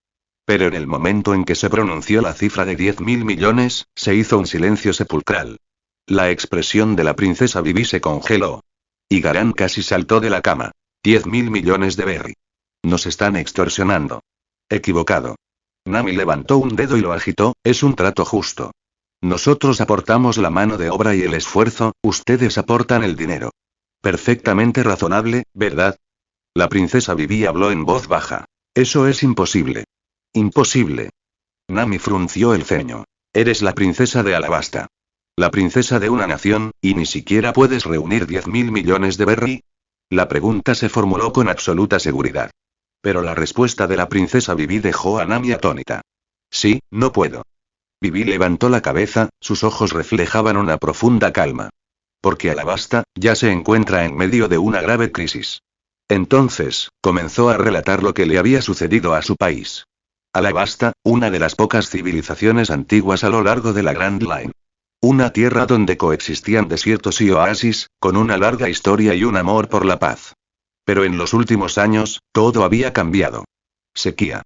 Pero en el momento en que se pronunció la cifra de 10.000 millones, se hizo un silencio sepulcral. La expresión de la princesa Vivi se congeló. Y Garan casi saltó de la cama. 10.000 millones de berry. Nos están extorsionando. Equivocado. Nami levantó un dedo y lo agitó, es un trato justo. Nosotros aportamos la mano de obra y el esfuerzo, ustedes aportan el dinero. Perfectamente razonable, ¿verdad? La princesa Vivi habló en voz baja. Eso es imposible. Imposible. Nami frunció el ceño. Eres la princesa de Alabasta. La princesa de una nación, y ni siquiera puedes reunir 10.000 millones de berry. La pregunta se formuló con absoluta seguridad. Pero la respuesta de la princesa Vivi dejó a Nami atónita. Sí, no puedo. Vivi levantó la cabeza, sus ojos reflejaban una profunda calma. Porque Alabasta, ya se encuentra en medio de una grave crisis. Entonces, comenzó a relatar lo que le había sucedido a su país. Alabasta, una de las pocas civilizaciones antiguas a lo largo de la Grand Line. Una tierra donde coexistían desiertos y oasis, con una larga historia y un amor por la paz. Pero en los últimos años, todo había cambiado. Sequía.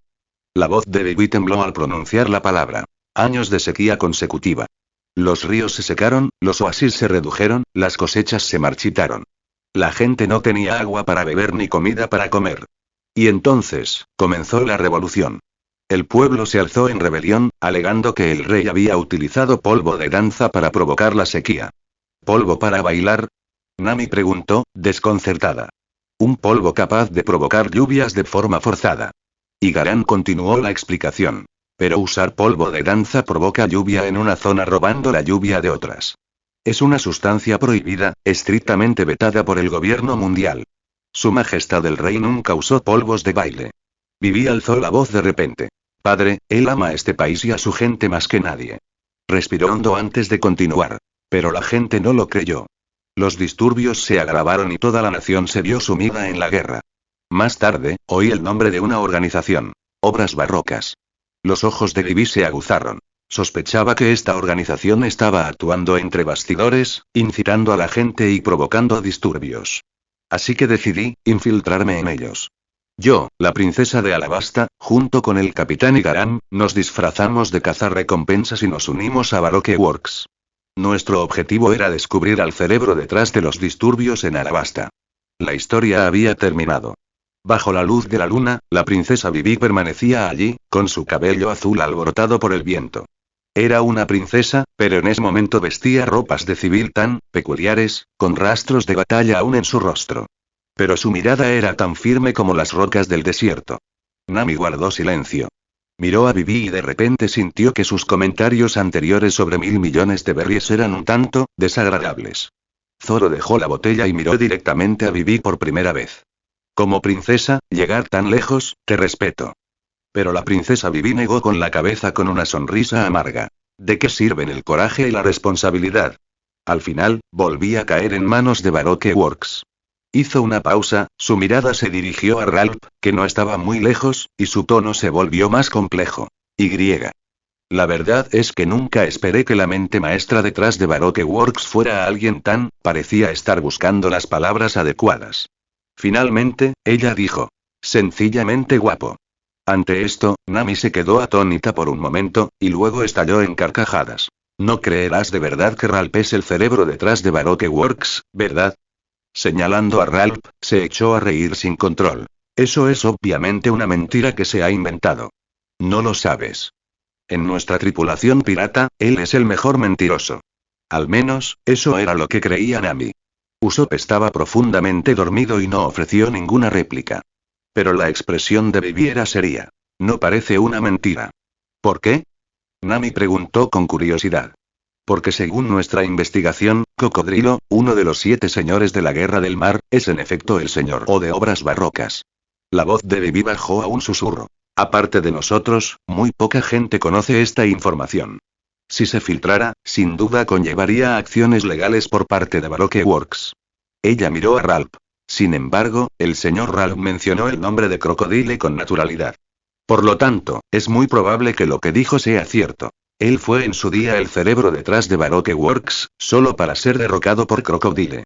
La voz de Vivi tembló al pronunciar la palabra. Años de sequía consecutiva. Los ríos se secaron, los oasis se redujeron, las cosechas se marchitaron. La gente no tenía agua para beber ni comida para comer. Y entonces, comenzó la revolución. El pueblo se alzó en rebelión, alegando que el rey había utilizado polvo de danza para provocar la sequía. ¿Polvo para bailar? Nami preguntó, desconcertada. Un polvo capaz de provocar lluvias de forma forzada. Y Garan continuó la explicación. Pero usar polvo de danza provoca lluvia en una zona robando la lluvia de otras. Es una sustancia prohibida, estrictamente vetada por el gobierno mundial. Su Majestad el Rey nunca usó polvos de baile. Vivi alzó la voz de repente. Padre, él ama a este país y a su gente más que nadie. Respiró hondo antes de continuar. Pero la gente no lo creyó. Los disturbios se agravaron y toda la nación se vio sumida en la guerra. Más tarde, oí el nombre de una organización. Obras Barrocas. Los ojos de Vivi se aguzaron. Sospechaba que esta organización estaba actuando entre bastidores, incitando a la gente y provocando disturbios. Así que decidí infiltrarme en ellos. Yo, la princesa de Alabasta, junto con el capitán y Garan, nos disfrazamos de cazarrecompensas y nos unimos a Baroque Works. Nuestro objetivo era descubrir al cerebro detrás de los disturbios en Alabasta. La historia había terminado. Bajo la luz de la luna, la princesa Vivi permanecía allí, con su cabello azul alborotado por el viento. Era una princesa, pero en ese momento vestía ropas de civil tan peculiares, con rastros de batalla aún en su rostro. Pero su mirada era tan firme como las rocas del desierto. Nami guardó silencio. Miró a Vivi y de repente sintió que sus comentarios anteriores sobre 1.000 millones de berries eran un tanto desagradables. Zoro dejó la botella y miró directamente a Vivi por primera vez. Como princesa, llegar tan lejos, te respeto. Pero la princesa Vivi negó con la cabeza con una sonrisa amarga. ¿De qué sirven el coraje y la responsabilidad? Al final, volví a caer en manos de Baroque Works. Hizo una pausa, su mirada se dirigió a Ralph, que no estaba muy lejos, y su tono se volvió más complejo. La verdad es que nunca esperé que la mente maestra detrás de Baroque Works fuera alguien tan, parecía estar buscando las palabras adecuadas. Finalmente, ella dijo. Sencillamente guapo. Ante esto, Nami se quedó atónita por un momento, y luego estalló en carcajadas. No creerás de verdad que Ralph es el cerebro detrás de Baroque Works, ¿verdad? Señalando a Ralph, se echó a reír sin control. Eso es obviamente una mentira que se ha inventado. No lo sabes. En nuestra tripulación pirata, él es el mejor mentiroso. Al menos, eso era lo que creía Nami. Usopp estaba profundamente dormido y no ofreció ninguna réplica. Pero la expresión de Vivi era seria. No parece una mentira. ¿Por qué? Nami preguntó con curiosidad. Porque según nuestra investigación, Cocodrilo, uno de los 7 señores de la Guerra del Mar, es en efecto el señor O de Obras Barrocas. La voz de Vivi bajó a un susurro. Aparte de nosotros, muy poca gente conoce esta información. Si se filtrara, sin duda conllevaría acciones legales por parte de Baroque Works. Ella miró a Ralph. Sin embargo, el señor Ralph mencionó el nombre de Crocodile con naturalidad. Por lo tanto, es muy probable que lo que dijo sea cierto. Él fue en su día el cerebro detrás de Baroque Works, solo para ser derrocado por Crocodile.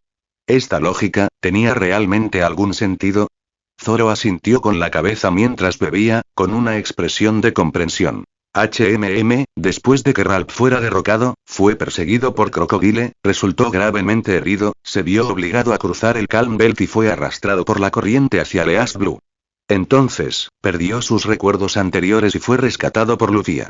¿Esta lógica tenía realmente algún sentido? Zoro asintió con la cabeza mientras bebía, con una expresión de comprensión. Después de que Ralph fuera derrocado, fue perseguido por Crocodile, resultó gravemente herido, se vio obligado a cruzar el Calm Belt y fue arrastrado por la corriente hacia Leas Blue. Entonces, perdió sus recuerdos anteriores y fue rescatado por Luffy.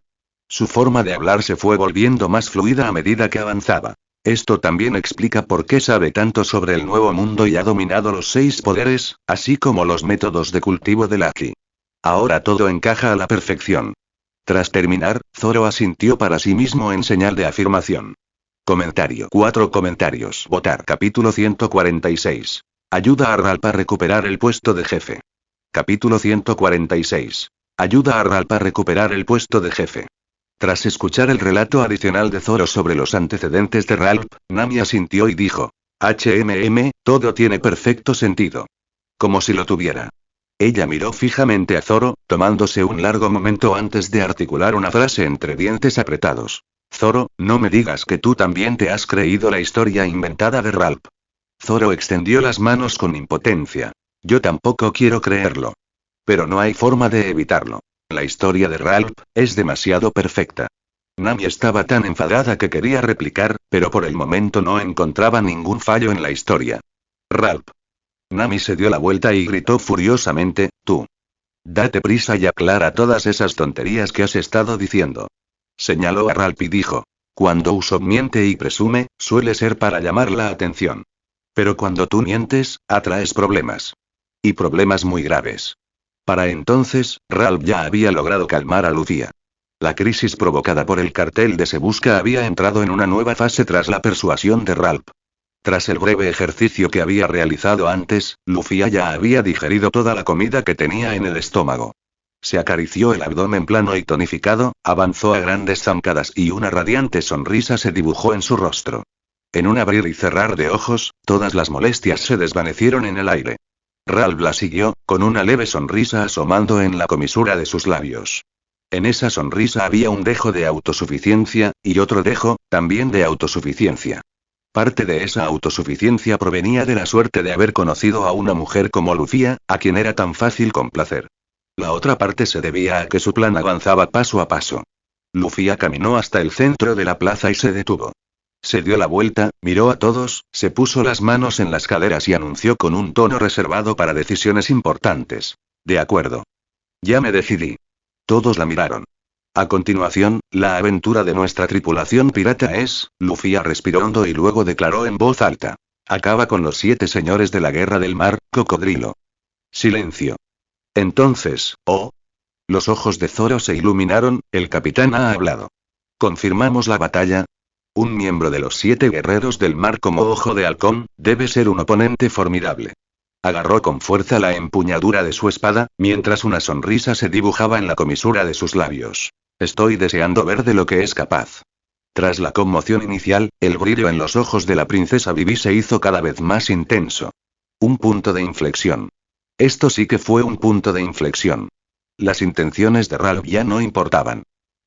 Su forma de hablar se fue volviendo más fluida a medida que avanzaba. Esto también explica por qué sabe tanto sobre el nuevo mundo y ha dominado los 6 poderes, así como los métodos de cultivo del Haki. Ahora todo encaja a la perfección. Tras terminar, Zoro asintió para sí mismo en señal de afirmación. Comentario. 4 comentarios. Votar. Capítulo 146. Ayuda a Ralph a recuperar el puesto de jefe. Capítulo 146. Ayuda a Ralph a recuperar el puesto de jefe. Tras escuchar el relato adicional de Zoro sobre los antecedentes de Ralph, Nami asintió y dijo: todo tiene perfecto sentido. Como si lo tuviera. Ella miró fijamente a Zoro, tomándose un largo momento antes de articular una frase entre dientes apretados. Zoro, no me digas que tú también te has creído la historia inventada de Ralph. Zoro extendió las manos con impotencia. Yo tampoco quiero creerlo. Pero no hay forma de evitarlo. La historia de Ralph es demasiado perfecta. Nami estaba tan enfadada que quería replicar, pero por el momento no encontraba ningún fallo en la historia. Ralph. Nami se dio la vuelta y gritó furiosamente: tú. Date prisa y aclara todas esas tonterías que has estado diciendo. Señaló a Ralph y dijo: cuando Usopp miente y presume, suele ser para llamar la atención. Pero cuando tú mientes, atraes problemas. Y problemas muy graves. Para entonces, Ralph ya había logrado calmar a Luffy. La crisis provocada por el cartel de Se Busca había entrado en una nueva fase tras la persuasión de Ralph. Tras el breve ejercicio que había realizado antes, Luffy ya había digerido toda la comida que tenía en el estómago. Se acarició el abdomen plano y tonificado, avanzó a grandes zancadas y una radiante sonrisa se dibujó en su rostro. En un abrir y cerrar de ojos, todas las molestias se desvanecieron en el aire. Ralph la siguió, con una leve sonrisa asomando en la comisura de sus labios. En esa sonrisa había un dejo de autosuficiencia, y otro dejo, también de autosuficiencia. Parte de esa autosuficiencia provenía de la suerte de haber conocido a una mujer como Luffy, a quien era tan fácil complacer. La otra parte se debía a que su plan avanzaba paso a paso. Luffy caminó hasta el centro de la plaza y se detuvo. Se dio la vuelta, miró a todos, se puso las manos en las caderas y anunció con un tono reservado para decisiones importantes: de acuerdo. Ya me decidí. Todos la miraron. A continuación, la aventura de nuestra tripulación pirata es, Luffy respiró hondo y luego declaró en voz alta: acaba con los 7 señores de la guerra del mar, cocodrilo. Silencio. Entonces, oh. Los ojos de Zoro se iluminaron, el capitán ha hablado. ¿Confirmamos la batalla? Un miembro de los 7 guerreros del mar como Ojo de Halcón, debe ser un oponente formidable. Agarró con fuerza la empuñadura de su espada, mientras una sonrisa se dibujaba en la comisura de sus labios. Estoy deseando ver de lo que es capaz. Tras la conmoción inicial, el brillo en los ojos de la princesa Vivi se hizo cada vez más intenso. Un punto de inflexión. Esto sí que fue un punto de inflexión. Las intenciones de Ralph ya no importaban.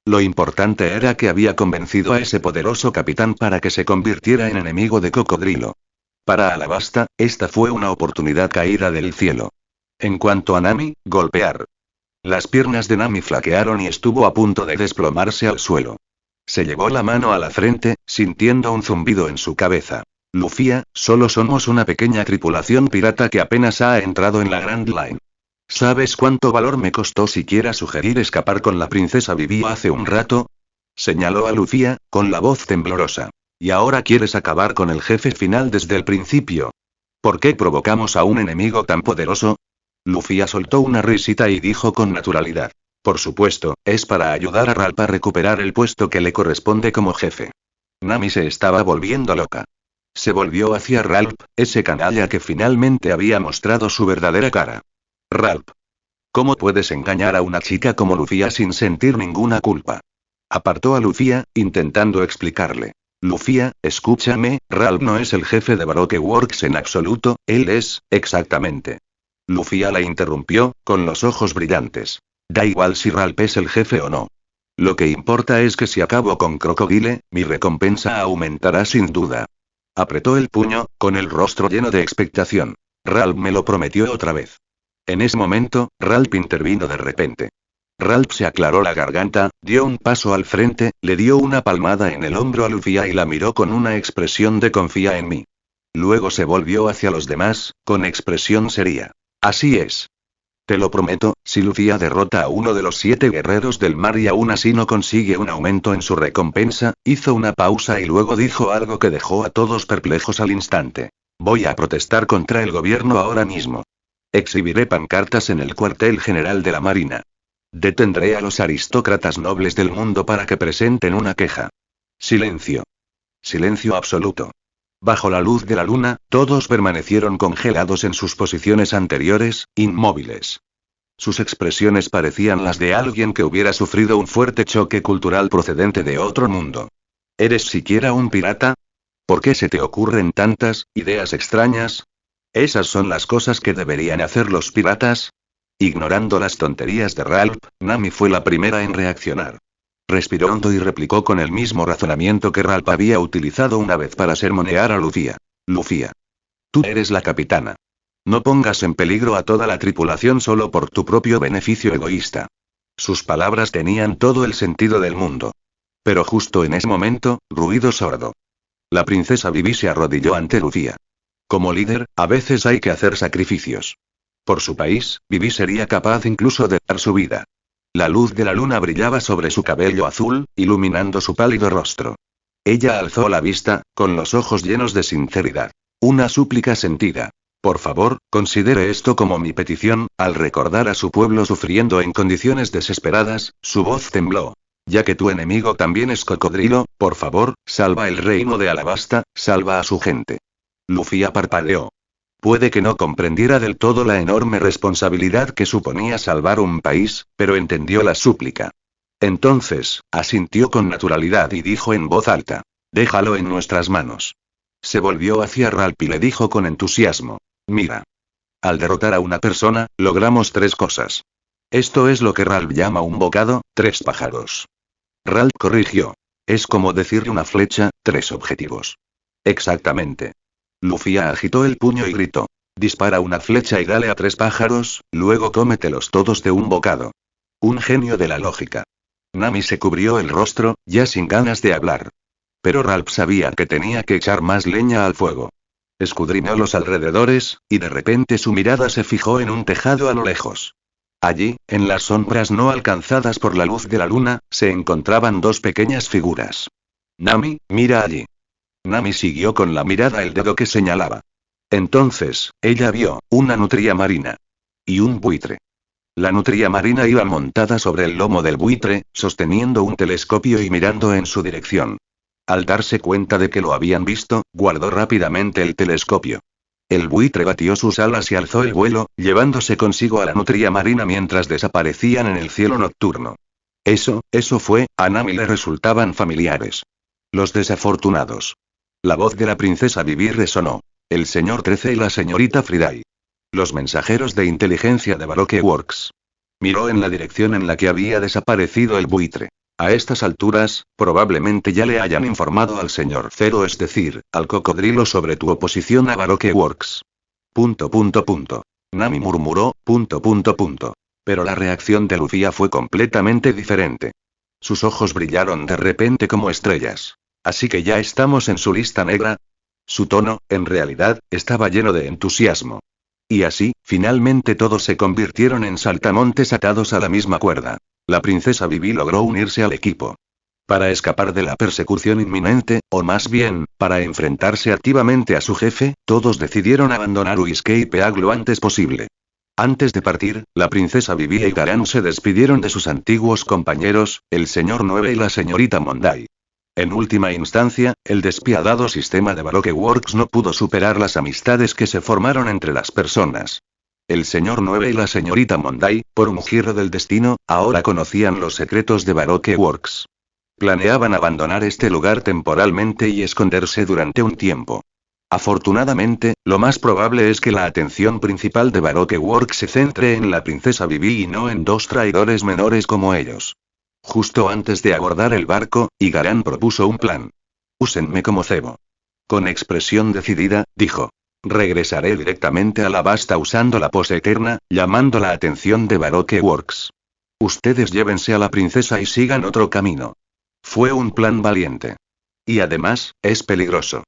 Lo importante era que había convencido a ese poderoso capitán para que se convirtiera en enemigo de Cocodrilo. Para Alabasta, esta fue una oportunidad caída del cielo. En cuanto a Nami, golpear. Las piernas de Nami flaquearon y estuvo a punto de desplomarse al suelo. Se llevó la mano a la frente, sintiendo un zumbido en su cabeza. Luffy, solo somos una pequeña tripulación pirata que apenas ha entrado en la Grand Line. ¿Sabes cuánto valor me costó siquiera sugerir escapar con la princesa Vivi hace un rato? Señaló a Luffy, con la voz temblorosa. ¿Y ahora quieres acabar con el jefe final desde el principio? ¿Por qué provocamos a un enemigo tan poderoso? Luffy soltó una risita y dijo con naturalidad: por supuesto, es para ayudar a Ralph a recuperar el puesto que le corresponde como jefe. Nami se estaba volviendo loca. Se volvió hacia Ralph, ese canalla que finalmente había mostrado su verdadera cara. Ralph. ¿Cómo puedes engañar a una chica como Luffy sin sentir ninguna culpa? Apartó a Lucía, intentando explicarle. Lucía, escúchame, Ralph no es el jefe de Baroque Works en absoluto, él es, exactamente. Lucía la interrumpió, con los ojos brillantes. Da igual si Ralph es el jefe o no. Lo que importa es que si acabo con Crocodile, mi recompensa aumentará sin duda. Apretó el puño, con el rostro lleno de expectación. Ralph me lo prometió otra vez. En ese momento, Ralph intervino de repente. Ralph se aclaró la garganta, dio un paso al frente, le dio una palmada en el hombro a Lucía y la miró con una expresión de confía en mí. Luego se volvió hacia los demás, con expresión seria. Así es. Te lo prometo, si Lucía derrota a uno de los 7 guerreros del mar y aún así no consigue un aumento en su recompensa, hizo una pausa y luego dijo algo que dejó a todos perplejos al instante. Voy a protestar contra el gobierno ahora mismo. Exhibiré pancartas en el cuartel general de la Marina. Detendré a los aristócratas nobles del mundo para que presenten una queja. Silencio. Silencio absoluto. Bajo la luz de la luna, todos permanecieron congelados en sus posiciones anteriores, inmóviles. Sus expresiones parecían las de alguien que hubiera sufrido un fuerte choque cultural procedente de otro mundo. ¿Eres siquiera un pirata? ¿Por qué se te ocurren tantas ideas extrañas? ¿Esas son las cosas que deberían hacer los piratas? Ignorando las tonterías de Ralph, Nami fue la primera en reaccionar. Respiró hondo y replicó con el mismo razonamiento que Ralph había utilizado una vez para sermonear a Lucía. Lucía. Tú eres la capitana. No pongas en peligro a toda la tripulación solo por tu propio beneficio egoísta. Sus palabras tenían todo el sentido del mundo. Pero justo en ese momento, ruido sordo. La princesa Vivi se arrodilló ante Lucía. Como líder, a veces hay que hacer sacrificios. Por su país, Vivi sería capaz incluso de dar su vida. La luz de la luna brillaba sobre su cabello azul, iluminando su pálido rostro. Ella alzó la vista, con los ojos llenos de sinceridad. Una súplica sentida. Por favor, considere esto como mi petición. Al recordar a su pueblo sufriendo en condiciones desesperadas, su voz tembló. Ya que tu enemigo también es cocodrilo, por favor, salva el reino de Alabasta, salva a su gente. Lucía parpadeó. Puede que no comprendiera del todo la enorme responsabilidad que suponía salvar un país, pero entendió la súplica. Entonces, asintió con naturalidad y dijo en voz alta. Déjalo en nuestras manos. Se volvió hacia Ralph y le dijo con entusiasmo. Mira. Al derrotar a una persona, logramos 3 cosas. Esto es lo que Ralph llama un bocado, 3 pájaros. Ralph corrigió. Es como decirle una flecha, 3 objetivos. Exactamente. Lucía agitó el puño y gritó. Dispara una flecha y dale a 3 pájaros, luego cómetelos todos de un bocado. Un genio de la lógica. Nami se cubrió el rostro, ya sin ganas de hablar. Pero Ralph sabía que tenía que echar más leña al fuego. Escudriñó los alrededores, y de repente su mirada se fijó en un tejado a lo lejos. Allí, en las sombras no alcanzadas por la luz de la luna, se encontraban 2 pequeñas figuras. Nami, mira allí. Nami siguió con la mirada el dedo que señalaba. Entonces, ella vio, una nutria marina. Y un buitre. La nutria marina iba montada sobre el lomo del buitre, sosteniendo un telescopio y mirando en su dirección. Al darse cuenta de que lo habían visto, guardó rápidamente el telescopio. El buitre batió sus alas y alzó el vuelo, llevándose consigo a la nutria marina mientras desaparecían en el cielo nocturno. Eso fue, a Nami le resultaban familiares. Los desafortunados. La voz de la princesa Vivi resonó. El señor 13 y la señorita Friday. Los mensajeros de inteligencia de Baroque Works. Miró en la dirección en la que había desaparecido el buitre. A estas alturas, probablemente ya le hayan informado al señor Cero, es decir, al cocodrilo sobre tu oposición a Baroque Works. Nami murmuró, Pero la reacción de Lucía fue completamente diferente. Sus ojos brillaron de repente como estrellas. ¿Así que ya estamos en su lista negra? Su tono, en realidad, estaba lleno de entusiasmo. Y así, finalmente todos se convirtieron en saltamontes atados a la misma cuerda. La princesa Vivi logró unirse al equipo. Para escapar de la persecución inminente, o más bien, para enfrentarse activamente a su jefe, todos decidieron abandonar Whiskey-Peak lo antes posible. Antes de partir, la princesa Vivi y Garan se despidieron de sus antiguos compañeros, el señor 9 y la señorita Mondai. En última instancia, el despiadado sistema de Baroque Works no pudo superar las amistades que se formaron entre las personas. El señor 9 y la señorita Mondai, por un giro del destino, ahora conocían los secretos de Baroque Works. Planeaban abandonar este lugar temporalmente y esconderse durante un tiempo. Afortunadamente, lo más probable es que la atención principal de Baroque Works se centre en la princesa Vivi y no en dos traidores menores como ellos. Justo antes de abordar el barco, Igaran propuso un plan. Úsenme como cebo. Con expresión decidida, dijo. Regresaré directamente a la basta usando la pose eterna, llamando la atención de Baroque Works. Ustedes llévense a la princesa y sigan otro camino. Fue un plan valiente. Y además, es peligroso.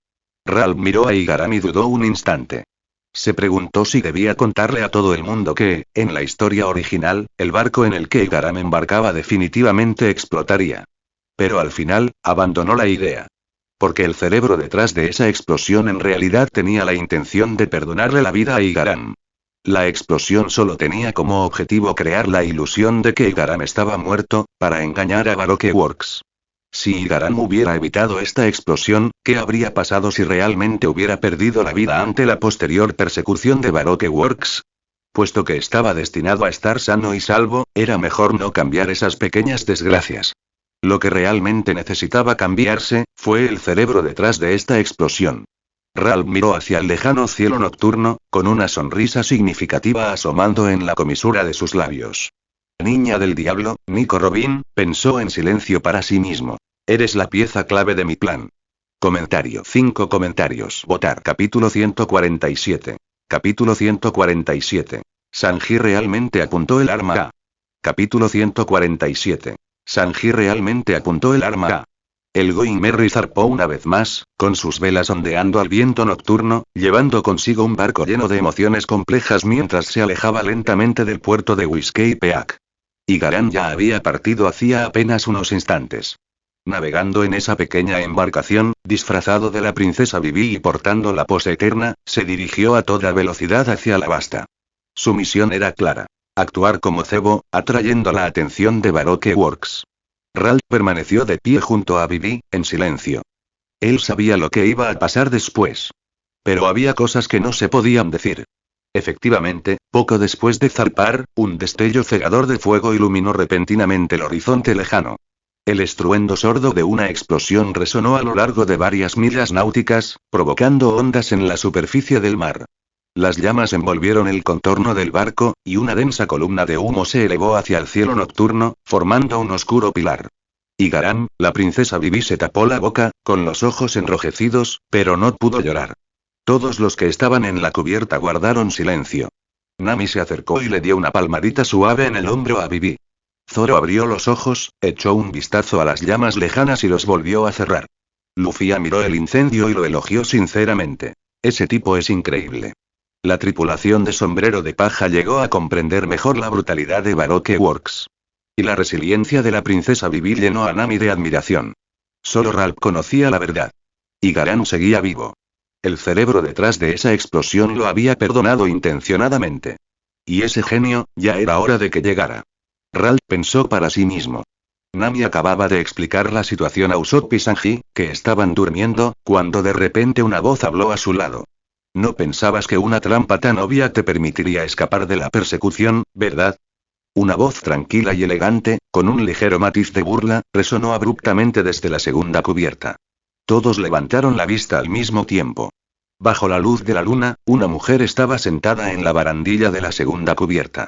Ralph miró a Igaran y dudó un instante. Se preguntó si debía contarle a todo el mundo que, en la historia original, el barco en el que Igaran embarcaba definitivamente explotaría. Pero al final, abandonó la idea. Porque el cerebro detrás de esa explosión en realidad tenía la intención de perdonarle la vida a Igaran. La explosión solo tenía como objetivo crear la ilusión de que Igaran estaba muerto, para engañar a Baroque Works. Si Igaran hubiera evitado esta explosión, ¿qué habría pasado si realmente hubiera perdido la vida ante la posterior persecución de Baroque Works? Puesto que estaba destinado a estar sano y salvo, era mejor no cambiar esas pequeñas desgracias. Lo que realmente necesitaba cambiarse, fue el cerebro detrás de esta explosión. Ralph miró hacia el lejano cielo nocturno, con una sonrisa significativa asomando en la comisura de sus labios. Niña del diablo, Nico Robin, pensó en silencio para sí mismo. Eres la pieza clave de mi plan. Comentario. 5 comentarios. Votar. Capítulo 147. Capítulo 147. Sanji realmente apuntó el arma a. Capítulo 147. Sanji realmente apuntó el arma a. El Going Merry zarpó una vez más, con sus velas ondeando al viento nocturno, llevando consigo un barco lleno de emociones complejas mientras se alejaba lentamente del puerto de Whiskey Peak. Igaran ya había partido hacía apenas unos instantes. Navegando en esa pequeña embarcación, disfrazado de la princesa Vivi y portando la pose eterna, se dirigió a toda velocidad hacia la basta. Su misión era clara. Actuar como cebo, atrayendo la atención de Baroque Works. Ralph permaneció de pie junto a Vivi, en silencio. Él sabía lo que iba a pasar después. Pero había cosas que no se podían decir. Efectivamente, poco después de zarpar, un destello cegador de fuego iluminó repentinamente el horizonte lejano. El estruendo sordo de una explosión resonó a lo largo de varias millas náuticas, provocando ondas en la superficie del mar. Las llamas envolvieron el contorno del barco, y una densa columna de humo se elevó hacia el cielo nocturno, formando un oscuro pilar. Igaran, la princesa Vivi se tapó la boca, con los ojos enrojecidos, pero no pudo llorar. Todos los que estaban en la cubierta guardaron silencio. Nami se acercó y le dio una palmadita suave en el hombro a Vivi. Zoro abrió los ojos, echó un vistazo a las llamas lejanas y los volvió a cerrar. Luffy miró el incendio y lo elogió sinceramente. Ese tipo es increíble. La tripulación de Sombrero de Paja llegó a comprender mejor la brutalidad de Baroque Works. Y la resiliencia de la princesa Vivi llenó a Nami de admiración. Solo Ralph conocía la verdad. Igaran seguía vivo. El cerebro detrás de esa explosión lo había perdonado intencionadamente. Y ese genio, ya era hora de que llegara. Ralph pensó para sí mismo. Nami acababa de explicar la situación a Usopp y Sanji, que estaban durmiendo, cuando de repente una voz habló a su lado. No pensabas que una trampa tan obvia te permitiría escapar de la persecución, ¿verdad? Una voz tranquila y elegante, con un ligero matiz de burla, resonó abruptamente desde la segunda cubierta. Todos levantaron la vista al mismo tiempo. Bajo la luz de la luna, una mujer estaba sentada en la barandilla de la segunda cubierta.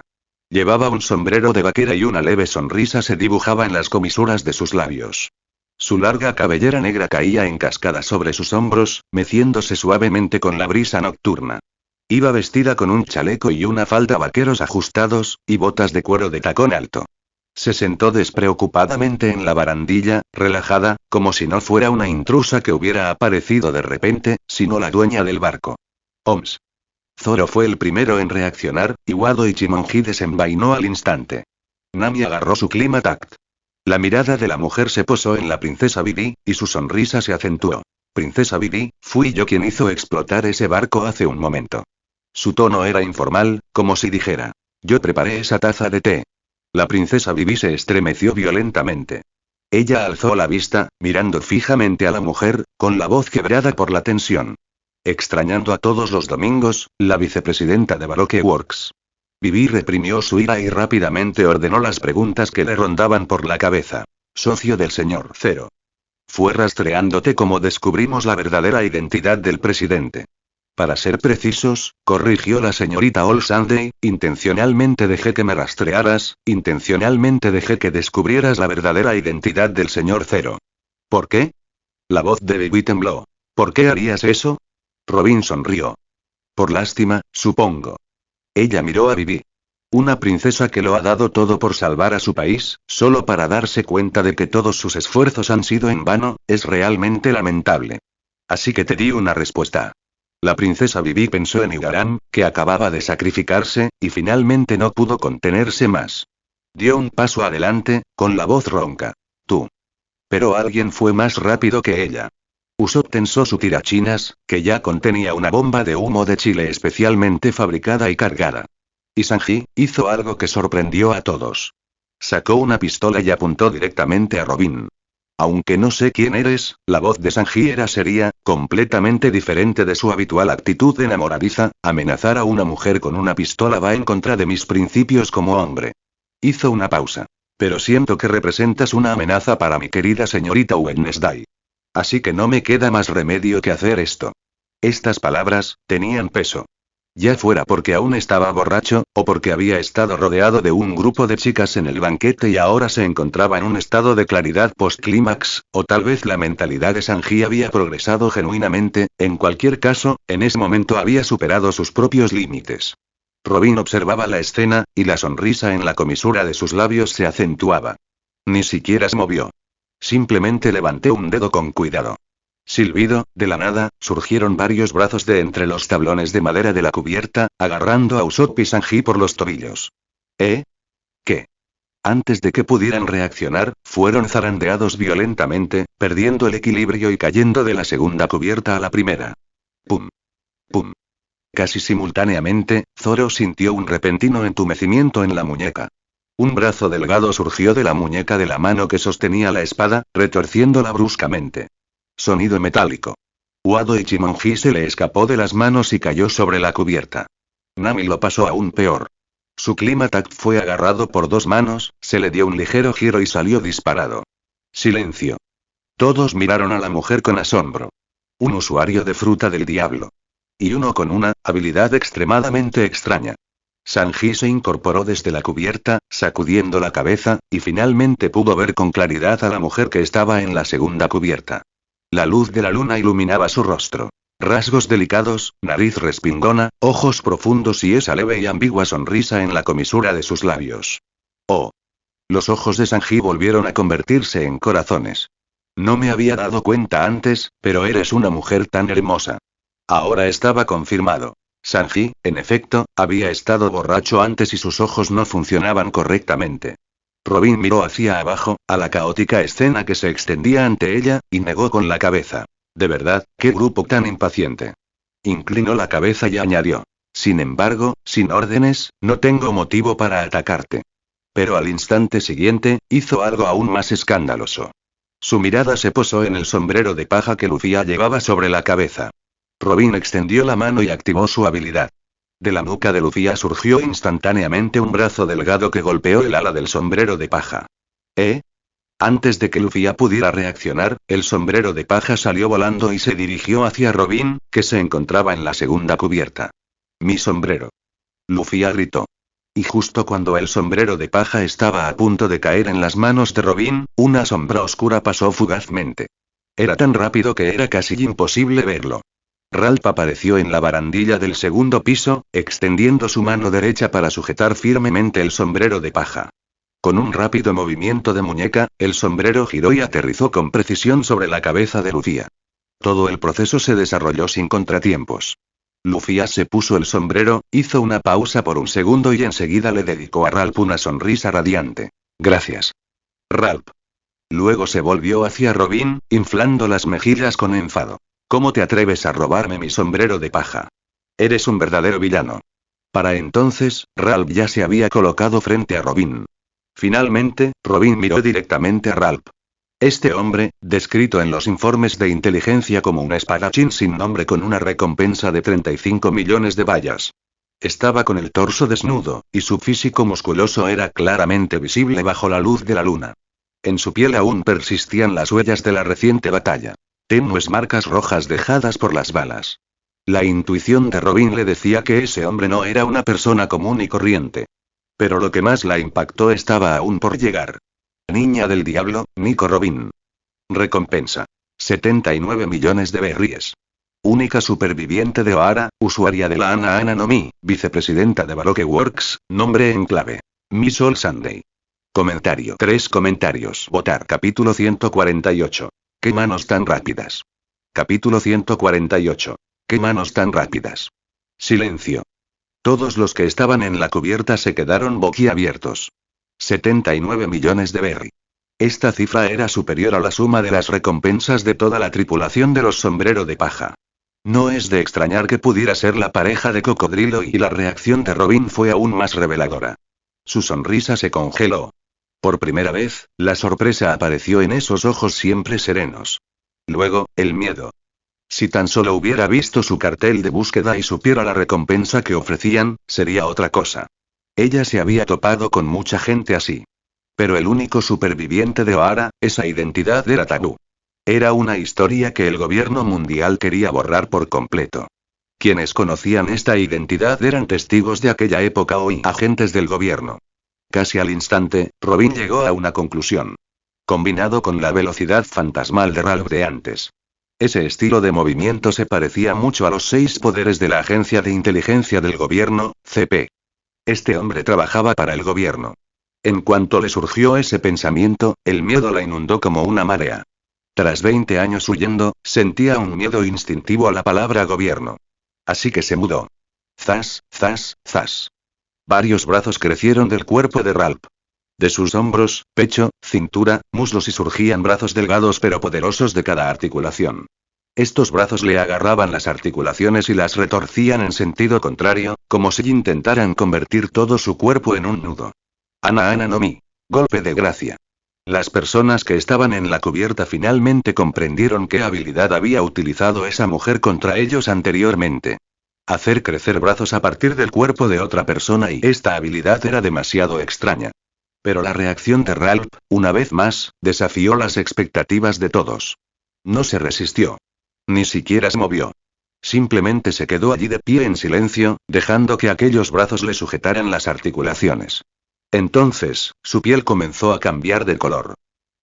Llevaba un sombrero de vaquera y una leve sonrisa se dibujaba en las comisuras de sus labios. Su larga cabellera negra caía en cascada sobre sus hombros, meciéndose suavemente con la brisa nocturna. Iba vestida con un chaleco y una falda vaqueros ajustados, y botas de cuero de tacón alto. Se sentó despreocupadamente en la barandilla, relajada, como si no fuera una intrusa que hubiera aparecido de repente, sino la dueña del barco. Oms. Zoro fue el primero en reaccionar, y Wado Ichimonji desenvainó al instante. Nami agarró su Climact. La mirada de la mujer se posó en la princesa Vivi, y su sonrisa se acentuó. Princesa Vivi, fui yo quien hizo explotar ese barco hace un momento. Su tono era informal, como si dijera. Yo preparé esa taza de té. La princesa Vivi se estremeció violentamente. Ella alzó la vista, mirando fijamente a la mujer, con la voz quebrada por la tensión. Extrañando a todos los domingos, la vicepresidenta de Baroque Works. Vivi reprimió su ira y rápidamente ordenó las preguntas que le rondaban por la cabeza. Socio del señor Zero. Fue rastreándote como descubrimos la verdadera identidad del presidente. Para ser precisos, corrigió la señorita All Sunday, intencionalmente dejé que me rastrearas, intencionalmente dejé que descubrieras la verdadera identidad del señor Zero. ¿Por qué? La voz de Bibi tembló. ¿Por qué harías eso? Robin sonrió. Por lástima, supongo. Ella miró a Bibi. Una princesa que lo ha dado todo por salvar a su país, solo para darse cuenta de que todos sus esfuerzos han sido en vano, es realmente lamentable. Así que te di una respuesta. La princesa Bibi pensó en Igaram, que acababa de sacrificarse, y finalmente no pudo contenerse más. Dio un paso adelante, con la voz ronca. Tú. Pero alguien fue más rápido que ella. Usopp tensó su tirachinas, que ya contenía una bomba de humo de chile especialmente fabricada y cargada. Y Sanji hizo algo que sorprendió a todos. Sacó una pistola y apuntó directamente a Robin. Aunque no sé quién eres, la voz de Sanji era seria, completamente diferente de su habitual actitud enamoradiza. Amenazar a una mujer con una pistola va en contra de mis principios como hombre. Hizo una pausa. Pero siento que representas una amenaza para mi querida señorita Wednesday. Así que no me queda más remedio que hacer esto. Estas palabras tenían peso. Ya fuera porque aún estaba borracho, o porque había estado rodeado de un grupo de chicas en el banquete y ahora se encontraba en un estado de claridad post-clímax, o tal vez la mentalidad de Sanji había progresado genuinamente, en cualquier caso, en ese momento había superado sus propios límites. Robin observaba la escena, y la sonrisa en la comisura de sus labios se acentuaba. Ni siquiera se movió. Simplemente levanté un dedo con cuidado. Silbido, de la nada, surgieron varios brazos de entre los tablones de madera de la cubierta, agarrando a Usopp y Sanji por los tobillos. ¿Eh? ¿Qué? Antes de que pudieran reaccionar, fueron zarandeados violentamente, perdiendo el equilibrio y cayendo de la segunda cubierta a la primera. ¡Pum! ¡Pum! Casi simultáneamente, Zoro sintió un repentino entumecimiento en la muñeca. Un brazo delgado surgió de la muñeca de la mano que sostenía la espada, retorciéndola bruscamente. Sonido metálico. Wado Ichimonji se le escapó de las manos y cayó sobre la cubierta. Nami lo pasó aún peor. Su Climatact fue agarrado por dos manos, se le dio un ligero giro y salió disparado. Silencio. Todos miraron a la mujer con asombro. Un usuario de fruta del diablo. Y uno con una habilidad extremadamente extraña. Sanji se incorporó desde la cubierta, sacudiendo la cabeza, y finalmente pudo ver con claridad a la mujer que estaba en la segunda cubierta. La luz de la luna iluminaba su rostro. Rasgos delicados, nariz respingona, ojos profundos y esa leve y ambigua sonrisa en la comisura de sus labios. Oh. Los ojos de Sanji volvieron a convertirse en corazones. No me había dado cuenta antes, pero eres una mujer tan hermosa. Ahora estaba confirmado. Sanji, en efecto, había estado borracho antes y sus ojos no funcionaban correctamente. Robin miró hacia abajo, a la caótica escena que se extendía ante ella, y negó con la cabeza. De verdad, qué grupo tan impaciente. Inclinó la cabeza y añadió. Sin embargo, sin órdenes, no tengo motivo para atacarte. Pero al instante siguiente, hizo algo aún más escandaloso. Su mirada se posó en el sombrero de paja que Luffy llevaba sobre la cabeza. Robin extendió la mano y activó su habilidad. De la nuca de Luffy surgió instantáneamente un brazo delgado que golpeó el ala del sombrero de paja. ¿Eh? Antes de que Luffy pudiera reaccionar, el sombrero de paja salió volando y se dirigió hacia Robin, que se encontraba en la segunda cubierta. Mi sombrero. Luffy gritó. Y justo cuando el sombrero de paja estaba a punto de caer en las manos de Robin, una sombra oscura pasó fugazmente. Era tan rápido que era casi imposible verlo. Ralph apareció en la barandilla del segundo piso, extendiendo su mano derecha para sujetar firmemente el sombrero de paja. Con un rápido movimiento de muñeca, el sombrero giró y aterrizó con precisión sobre la cabeza de Luffy. Todo el proceso se desarrolló sin contratiempos. Luffy se puso el sombrero, hizo una pausa por un segundo y enseguida le dedicó a Ralph una sonrisa radiante. Gracias. Ralph. Luego se volvió hacia Robin, inflando las mejillas con enfado. ¿Cómo te atreves a robarme mi sombrero de paja? Eres un verdadero villano. Para entonces, Ralph ya se había colocado frente a Robin. Finalmente, Robin miró directamente a Ralph. Este hombre, descrito en los informes de inteligencia como un espadachín sin nombre con una recompensa de 35 millones de bayas. Estaba con el torso desnudo, y su físico musculoso era claramente visible bajo la luz de la luna. En su piel aún persistían las huellas de la reciente batalla. Tenues marcas rojas dejadas por las balas. La intuición de Robin le decía que ese hombre no era una persona común y corriente. Pero lo que más la impactó estaba aún por llegar. Niña del diablo, Nico Robin. Recompensa. 79 millones de berries. Única superviviente de Ohara, usuaria de la Ana no Mi, vicepresidenta de Baroque Works, nombre en clave. Miss All Sunday. Comentario. 3 comentarios. Votar. Capítulo 148. ¿Qué manos tan rápidas? Capítulo 148. ¿Qué manos tan rápidas? Silencio. Todos los que estaban en la cubierta se quedaron boquiabiertos. 79 millones de berry. Esta cifra era superior a la suma de las recompensas de toda la tripulación de los sombrero de paja. No es de extrañar que pudiera ser la pareja de Cocodrilo, y la reacción de Robin fue aún más reveladora. Su sonrisa se congeló. Por primera vez, la sorpresa apareció en esos ojos siempre serenos. Luego, el miedo. Si tan solo hubiera visto su cartel de búsqueda y supiera la recompensa que ofrecían, sería otra cosa. Ella se había topado con mucha gente así. Pero el único superviviente de Ohara, esa identidad era tabú. Era una historia que el gobierno mundial quería borrar por completo. Quienes conocían esta identidad eran testigos de aquella época o agentes del gobierno. Casi al instante, Robin llegó a una conclusión. Combinado con la velocidad fantasmal de Ralph de antes. Ese estilo de movimiento se parecía mucho a los 6 poderes de la Agencia de Inteligencia del Gobierno, CP. Este hombre trabajaba para el gobierno. En cuanto le surgió ese pensamiento, el miedo la inundó como una marea. Tras 20 años huyendo, sentía un miedo instintivo a la palabra gobierno. Así que se mudó. Zas, zas, zas. Varios brazos crecieron del cuerpo de Ralph. De sus hombros, pecho, cintura, muslos y surgían brazos delgados pero poderosos de cada articulación. Estos brazos le agarraban las articulaciones y las retorcían en sentido contrario, como si intentaran convertir todo su cuerpo en un nudo. Ana no Mi. Golpe de gracia. Las personas que estaban en la cubierta finalmente comprendieron qué habilidad había utilizado esa mujer contra ellos anteriormente. Hacer crecer brazos a partir del cuerpo de otra persona, y esta habilidad era demasiado extraña. Pero la reacción de Ralph, una vez más, desafió las expectativas de todos. No se resistió. Ni siquiera se movió. Simplemente se quedó allí de pie en silencio, dejando que aquellos brazos le sujetaran las articulaciones. Entonces, su piel comenzó a cambiar de color.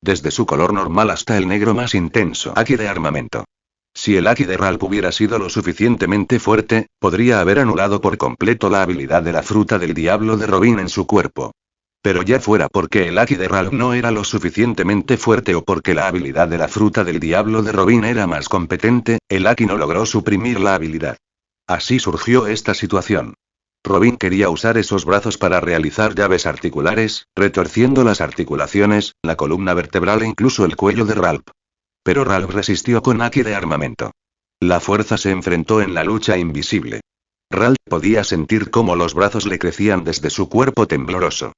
Desde su color normal hasta el negro más intenso. Haki de armamento. Si el Haki de Ralph hubiera sido lo suficientemente fuerte, podría haber anulado por completo la habilidad de la fruta del diablo de Robin en su cuerpo. Pero ya fuera porque el Haki de Ralph no era lo suficientemente fuerte o porque la habilidad de la fruta del diablo de Robin era más competente, el Haki no logró suprimir la habilidad. Así surgió esta situación. Robin quería usar esos brazos para realizar llaves articulares, retorciendo las articulaciones, la columna vertebral e incluso el cuello de Ralph. Pero Ralph resistió con Haki de armamento. La fuerza se enfrentó en la lucha invisible. Ralph podía sentir cómo los brazos le crecían desde su cuerpo tembloroso.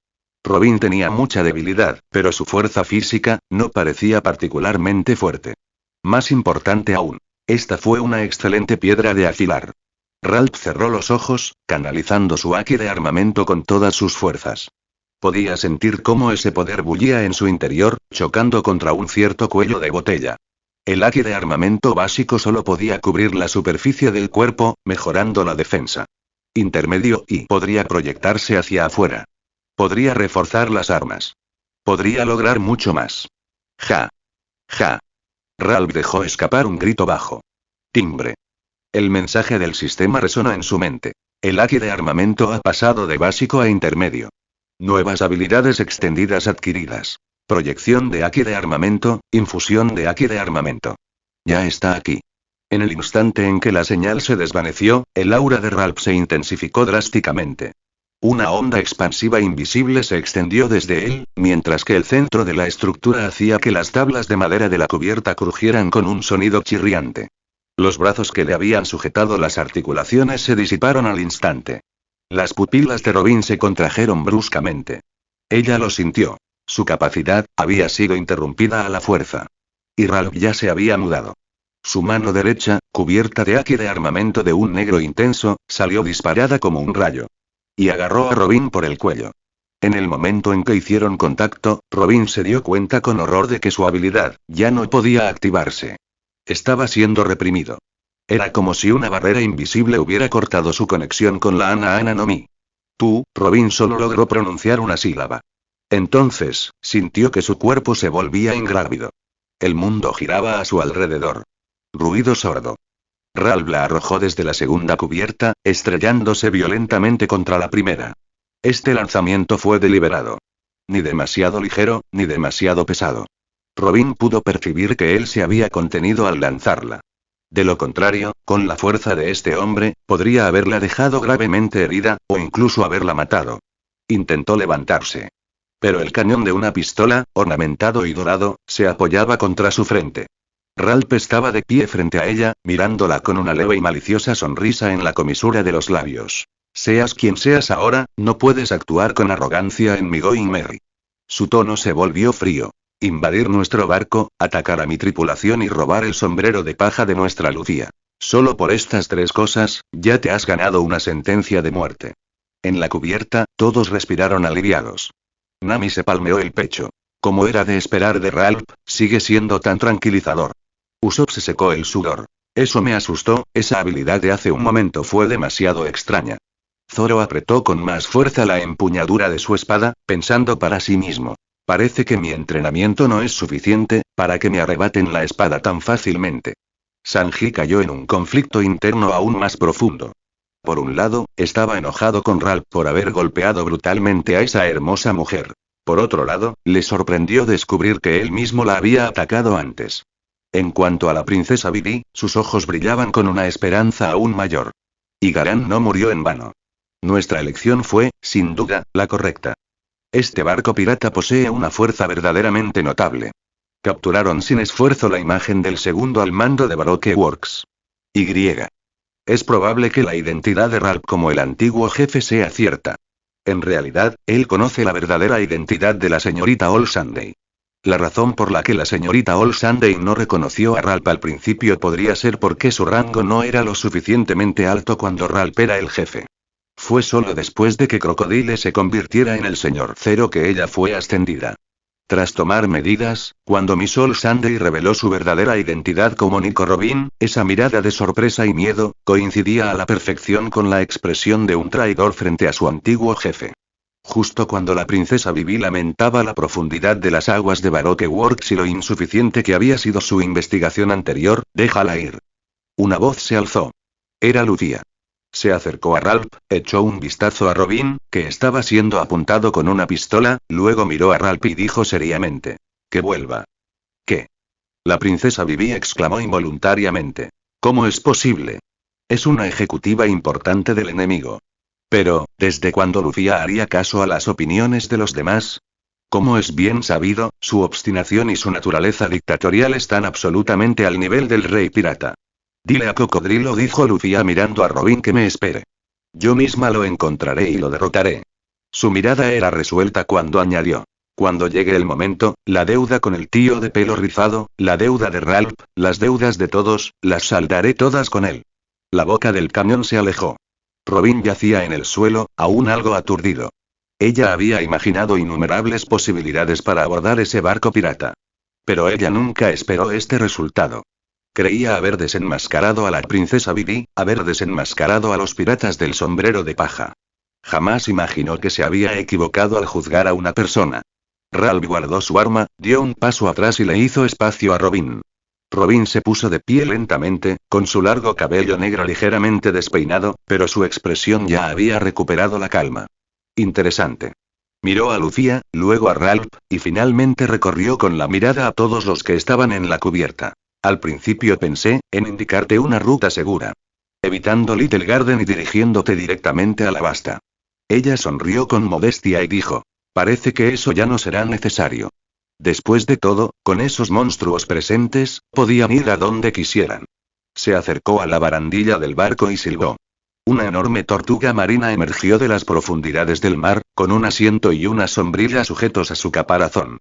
Robin tenía mucha debilidad, pero su fuerza física no parecía particularmente fuerte. Más importante aún, esta fue una excelente piedra de afilar. Ralph cerró los ojos, canalizando su Haki de armamento con todas sus fuerzas. Podía sentir cómo ese poder bullía en su interior, chocando contra un cierto cuello de botella. El Haki de armamento básico solo podía cubrir la superficie del cuerpo, mejorando la defensa. Intermedio y podría proyectarse hacia afuera. Podría reforzar las armas. Podría lograr mucho más. Ja. Ja. Ralph dejó escapar un grito bajo. Timbre. El mensaje del sistema resonó en su mente. El Haki de armamento ha pasado de básico a intermedio. Nuevas habilidades extendidas adquiridas. Proyección de Haki de armamento, infusión de Haki de armamento. Ya está aquí. En el instante en que la señal se desvaneció, el aura de Ralph se intensificó drásticamente. Una onda expansiva invisible se extendió desde él, mientras que el centro de la estructura hacía que las tablas de madera de la cubierta crujieran con un sonido chirriante. Los brazos que le habían sujetado las articulaciones se disiparon al instante. Las pupilas de Robin se contrajeron bruscamente. Ella lo sintió. Su capacidad había sido interrumpida a la fuerza. Y Ralph ya se había mudado. Su mano derecha, cubierta de Haki de armamento de un negro intenso, salió disparada como un rayo. Y agarró a Robin por el cuello. En el momento en que hicieron contacto, Robin se dio cuenta con horror de que su habilidad ya no podía activarse. Estaba siendo reprimido. Era como si una barrera invisible hubiera cortado su conexión con la Ana no Mi. Robin solo logró pronunciar una sílaba. Entonces, sintió que su cuerpo se volvía ingrávido. El mundo giraba a su alrededor. Ruido sordo. Ralph la arrojó desde la segunda cubierta, estrellándose violentamente contra la primera. Este lanzamiento fue deliberado. Ni demasiado ligero, ni demasiado pesado. Robin pudo percibir que él se había contenido al lanzarla. De lo contrario, con la fuerza de este hombre, podría haberla dejado gravemente herida, o incluso haberla matado. Intentó levantarse. Pero el cañón de una pistola, ornamentado y dorado, se apoyaba contra su frente. Ralph estaba de pie frente a ella, mirándola con una leve y maliciosa sonrisa en la comisura de los labios. Seas quien seas ahora, no puedes actuar con arrogancia en mi Going Merry. Su tono se volvió frío. Invadir nuestro barco, atacar a mi tripulación y robar el sombrero de paja de nuestra Lucía. Solo por estas tres cosas, ya te has ganado una sentencia de muerte. En la cubierta, todos respiraron aliviados. Nami se palmeó el pecho. Como era de esperar de Ralph, sigue siendo tan tranquilizador. Usopp se secó el sudor. Eso me asustó, esa habilidad de hace un momento fue demasiado extraña. Zoro apretó con más fuerza la empuñadura de su espada, pensando para sí mismo. Parece que mi entrenamiento no es suficiente, para que me arrebaten la espada tan fácilmente. Sanji cayó en un conflicto interno aún más profundo. Por un lado, estaba enojado con Ralph por haber golpeado brutalmente a esa hermosa mujer. Por otro lado, le sorprendió descubrir que él mismo la había atacado antes. En cuanto a la princesa Vivi, sus ojos brillaban con una esperanza aún mayor. Y Garan no murió en vano. Nuestra elección fue, sin duda, la correcta. Este barco pirata posee una fuerza verdaderamente notable. Capturaron sin esfuerzo la imagen del segundo al mando de Baroque Works. Y. Es probable que la identidad de Ralph como el antiguo jefe sea cierta. En realidad, él conoce la verdadera identidad de la señorita All Sunday. La razón por la que la señorita All Sunday no reconoció a Ralph al principio podría ser porque su rango no era lo suficientemente alto cuando Ralph era el jefe. Fue solo después de que Crocodile se convirtiera en el señor Zero que ella fue ascendida. Tras tomar medidas, cuando Miss All Sunday reveló su verdadera identidad como Nico Robin, esa mirada de sorpresa y miedo, coincidía a la perfección con la expresión de un traidor frente a su antiguo jefe. Justo cuando la princesa Vivi lamentaba la profundidad de las aguas de Baroque Works y lo insuficiente que había sido su investigación anterior, déjala ir. Una voz se alzó. Era Lucía. Se acercó a Ralph, echó un vistazo a Robin, que estaba siendo apuntado con una pistola, luego miró a Ralph y dijo seriamente. Que vuelva. ¿Qué? La princesa Vivi exclamó involuntariamente. ¿Cómo es posible? Es una ejecutiva importante del enemigo. Pero, ¿desde cuándo Lucía haría caso a las opiniones de los demás? Como es bien sabido, su obstinación y su naturaleza dictatorial están absolutamente al nivel del rey pirata. Dile a Cocodrilo, dijo Lucía mirando a Robin, que me espere. Yo misma lo encontraré y lo derrotaré. Su mirada era resuelta cuando añadió. Cuando llegue el momento, la deuda con el tío de pelo rizado, la deuda de Ralph, las deudas de todos, las saldaré todas con él. La boca del camión se alejó. Robin yacía en el suelo, aún algo aturdido. Ella había imaginado innumerables posibilidades para abordar ese barco pirata. Pero ella nunca esperó este resultado. Creía haber desenmascarado a la princesa Vivi, haber desenmascarado a los piratas del sombrero de paja. Jamás imaginó que se había equivocado al juzgar a una persona. Ralph guardó su arma, dio un paso atrás y le hizo espacio a Robin. Robin se puso de pie lentamente, con su largo cabello negro ligeramente despeinado, pero su expresión ya había recuperado la calma. Interesante. Miró a Lucía, luego a Ralph, y finalmente recorrió con la mirada a todos los que estaban en la cubierta. Al principio pensé en indicarte una ruta segura. Evitando Little Garden y dirigiéndote directamente a la Basta. Ella sonrió con modestia y dijo. Parece que eso ya no será necesario. Después de todo, con esos monstruos presentes, podían ir a donde quisieran. Se acercó a la barandilla del barco y silbó. Una enorme tortuga marina emergió de las profundidades del mar, con un asiento y una sombrilla sujetos a su caparazón.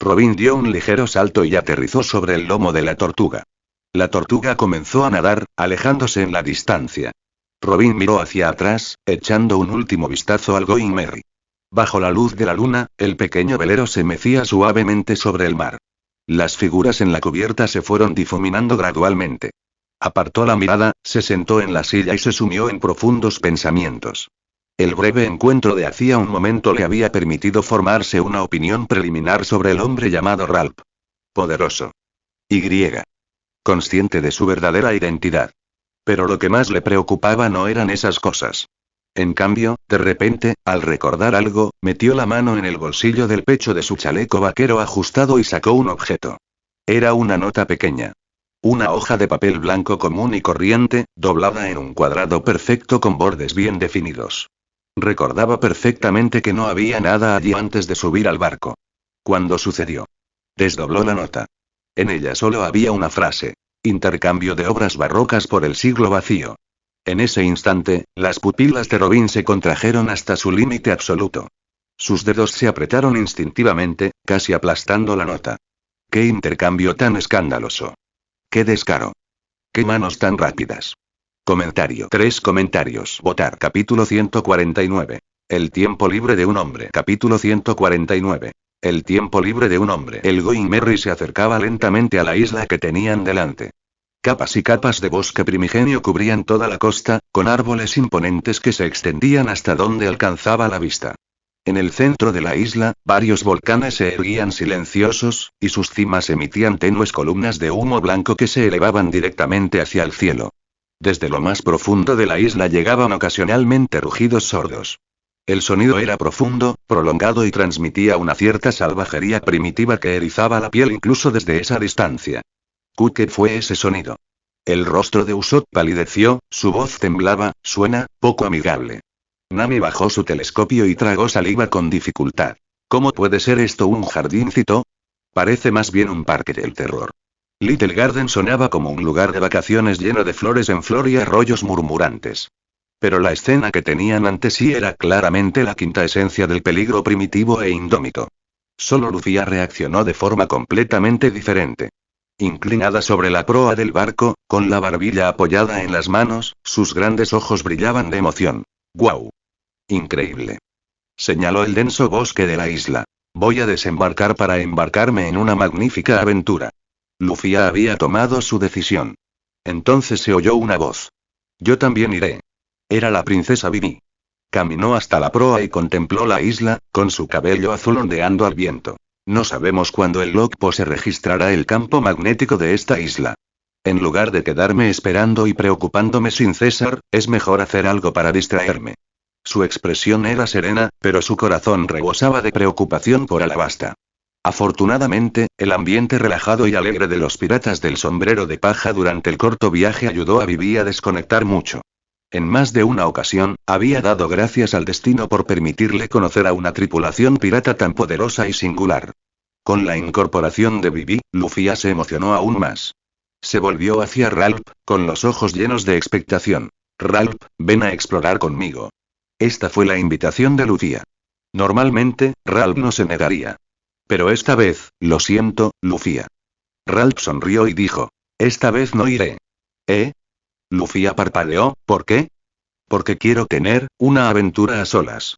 Robin dio un ligero salto y aterrizó sobre el lomo de la tortuga. La tortuga comenzó a nadar, alejándose en la distancia. Robin miró hacia atrás, echando un último vistazo al Going Merry. Bajo la luz de la luna, el pequeño velero se mecía suavemente sobre el mar. Las figuras en la cubierta se fueron difuminando gradualmente. Apartó la mirada, se sentó en la silla y se sumió en profundos pensamientos. El breve encuentro de hacía un momento le había permitido formarse una opinión preliminar sobre el hombre llamado Ralph. Poderoso. Y. Consciente de su verdadera identidad. Pero lo que más le preocupaba no eran esas cosas. En cambio, de repente, al recordar algo, metió la mano en el bolsillo del pecho de su chaleco vaquero ajustado y sacó un objeto. Era una nota pequeña. Una hoja de papel blanco común y corriente, doblada en un cuadrado perfecto con bordes bien definidos. Recordaba perfectamente que no había nada allí antes de subir al barco. ¿Cuándo sucedió? Desdobló la nota. En ella solo había una frase. Intercambio de obras barrocas por el siglo vacío. En ese instante, las pupilas de Robin se contrajeron hasta su límite absoluto. Sus dedos se apretaron instintivamente, casi aplastando la nota. ¡Qué intercambio tan escandaloso! ¡Qué descaro! ¡Qué manos tan rápidas! Comentario. 3 comentarios. Votar. Capítulo 149. El tiempo libre de un hombre. Capítulo 149. El tiempo libre de un hombre. El Going Merry se acercaba lentamente a la isla que tenían delante. Capas y capas de bosque primigenio cubrían toda la costa, con árboles imponentes que se extendían hasta donde alcanzaba la vista. En el centro de la isla, varios volcanes se erguían silenciosos, y sus cimas emitían tenues columnas de humo blanco que se elevaban directamente hacia el cielo. Desde lo más profundo de la isla llegaban ocasionalmente rugidos sordos. El sonido era profundo, prolongado y transmitía una cierta salvajería primitiva que erizaba la piel incluso desde esa distancia. ¿Qué fue ese sonido? El rostro de Usopp palideció, su voz temblaba, suena poco amigable. Nami bajó su telescopio y tragó saliva con dificultad. ¿Cómo puede ser esto un jardincito? Parece más bien un parque del terror. Little Garden sonaba como un lugar de vacaciones lleno de flores en flor y arroyos murmurantes. Pero la escena que tenían ante sí era claramente la quinta esencia del peligro primitivo e indómito. Solo Lucía reaccionó de forma completamente diferente. Inclinada sobre la proa del barco, con la barbilla apoyada en las manos, sus grandes ojos brillaban de emoción. ¡Guau! Increíble. Señaló el denso bosque de la isla. Voy a desembarcar para embarcarme en una magnífica aventura. Lucía había tomado su decisión. Entonces se oyó una voz. Yo también iré. Era la princesa Vivi. Caminó hasta la proa y contempló la isla, con su cabello azul ondeando al viento. No sabemos cuándo el logpo se registrará el campo magnético de esta isla. En lugar de quedarme esperando y preocupándome sin cesar, es mejor hacer algo para distraerme. Su expresión era serena, pero su corazón rebosaba de preocupación por Alabasta. Afortunadamente, el ambiente relajado y alegre de los piratas del sombrero de paja durante el corto viaje ayudó a Vivi a desconectar mucho. En más de una ocasión, había dado gracias al destino por permitirle conocer a una tripulación pirata tan poderosa y singular. Con la incorporación de Vivi, Lucía se emocionó aún más. Se volvió hacia Ralph, con los ojos llenos de expectación. Ralph, ven a explorar conmigo. Esta fue la invitación de Lucía. Normalmente, Ralph no se negaría. Pero esta vez, lo siento, Lucía. Ralph sonrió y dijo. Esta vez no iré. ¿Eh? Lucía parpadeó, ¿por qué? Porque quiero tener una aventura a solas.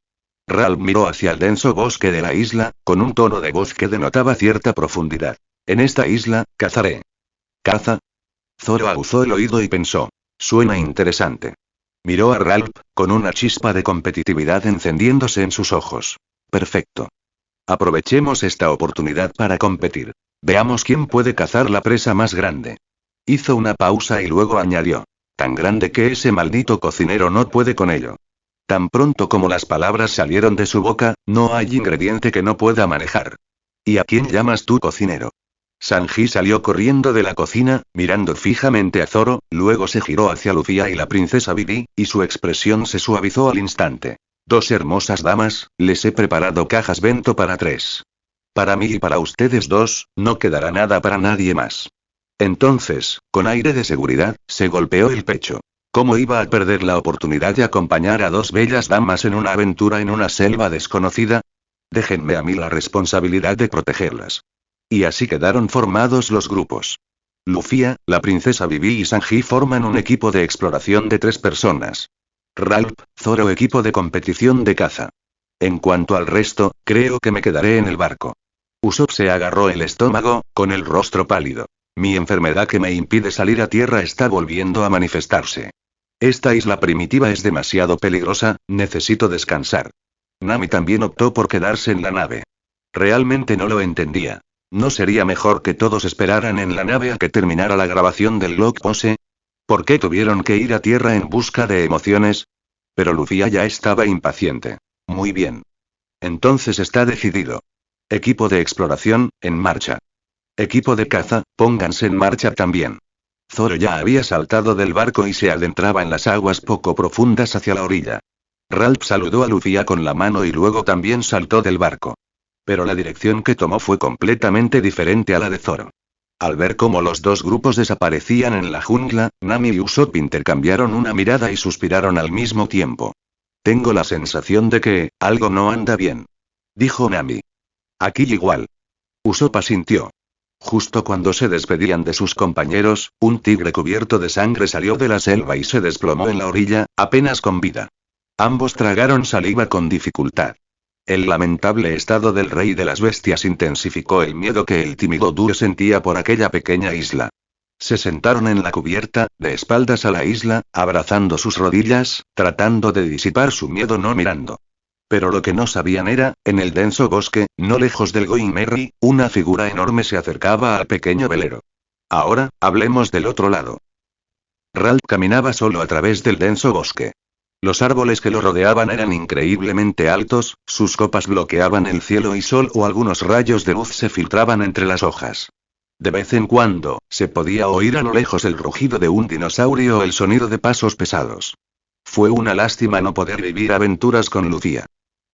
Ralph miró hacia el denso bosque de la isla, con un tono de voz que denotaba cierta profundidad. En esta isla, cazaré. ¿Caza? Zoro aguzó el oído y pensó. Suena interesante. Miró a Ralph, con una chispa de competitividad encendiéndose en sus ojos. Perfecto. Aprovechemos esta oportunidad para competir. Veamos quién puede cazar la presa más grande. Hizo una pausa y luego añadió. Tan grande que ese maldito cocinero no puede con ello. Tan pronto como las palabras salieron de su boca, no hay ingrediente que no pueda manejar. ¿Y a quién llamas tú cocinero? Sanji salió corriendo de la cocina, mirando fijamente a Zoro, luego se giró hacia Lucía y la princesa Vivi, y su expresión se suavizó al instante. 2 hermosas damas, les he preparado cajas bento para 3. Para mí y para ustedes 2, no quedará nada para nadie más. Entonces, con aire de seguridad, se golpeó el pecho. ¿Cómo iba a perder la oportunidad de acompañar a 2 bellas damas en una aventura en una selva desconocida? Déjenme a mí la responsabilidad de protegerlas. Y así quedaron formados los grupos. Lucía, la princesa Vivi y Sanji forman un equipo de exploración de 3 personas. Ralph, Zoro equipo de competición de caza. En cuanto al resto, creo que me quedaré en el barco. Usopp se agarró el estómago, con el rostro pálido. Mi enfermedad que me impide salir a tierra está volviendo a manifestarse. Esta isla primitiva es demasiado peligrosa, necesito descansar. Nami también optó por quedarse en la nave. Realmente no lo entendía. ¿No sería mejor que todos esperaran en la nave a que terminara la grabación del log pose? ¿Por qué tuvieron que ir a tierra en busca de emociones? Pero Luffy ya estaba impaciente. Muy bien. Entonces está decidido. Equipo de exploración, en marcha. Equipo de caza, pónganse en marcha también. Zoro ya había saltado del barco y se adentraba en las aguas poco profundas hacia la orilla. Ralph saludó a Luffy con la mano y luego también saltó del barco. Pero la dirección que tomó fue completamente diferente a la de Zoro. Al ver cómo los dos grupos desaparecían en la jungla, Nami y Usopp intercambiaron una mirada y suspiraron al mismo tiempo. Tengo la sensación de que, algo no anda bien. Dijo Nami. Aquí igual. Usopp asintió. Justo cuando se despedían de sus compañeros, un tigre cubierto de sangre salió de la selva y se desplomó en la orilla, apenas con vida. Ambos tragaron saliva con dificultad. El lamentable estado del rey de las bestias intensificó el miedo que el tímido Duro sentía por aquella pequeña isla. Se sentaron en la cubierta, de espaldas a la isla, abrazando sus rodillas, tratando de disipar su miedo no mirando. Pero lo que no sabían era, en el denso bosque, no lejos del Going Merry, una figura enorme se acercaba al pequeño velero. Ahora, hablemos del otro lado. Ralph caminaba solo a través del denso bosque. Los árboles que lo rodeaban eran increíblemente altos, sus copas bloqueaban el cielo y solo algunos rayos de luz se filtraban entre las hojas. De vez en cuando, se podía oír a lo lejos el rugido de un dinosaurio o el sonido de pasos pesados. Fue una lástima no poder vivir aventuras con Lucía.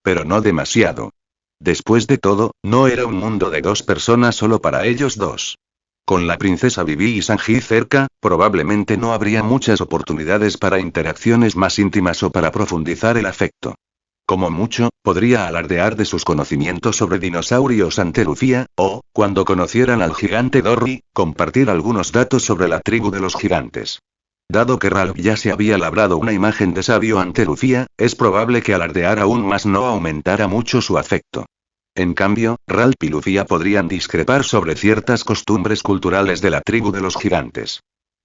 Pero no demasiado. Después de todo, no era un mundo de dos personas solo para ellos dos. Con la princesa Vivi y Sanji cerca, probablemente no habría muchas oportunidades para interacciones más íntimas o para profundizar el afecto. Como mucho, podría alardear de sus conocimientos sobre dinosaurios ante Lucía, o, cuando conocieran al gigante Dory, compartir algunos datos sobre la tribu de los gigantes. Dado que Ralph ya se había labrado una imagen de sabio ante Lucía, es probable que alardear aún más no aumentara mucho su afecto. En cambio, Ralph y Lucía podrían discrepar sobre ciertas costumbres culturales de la tribu de los gigantes.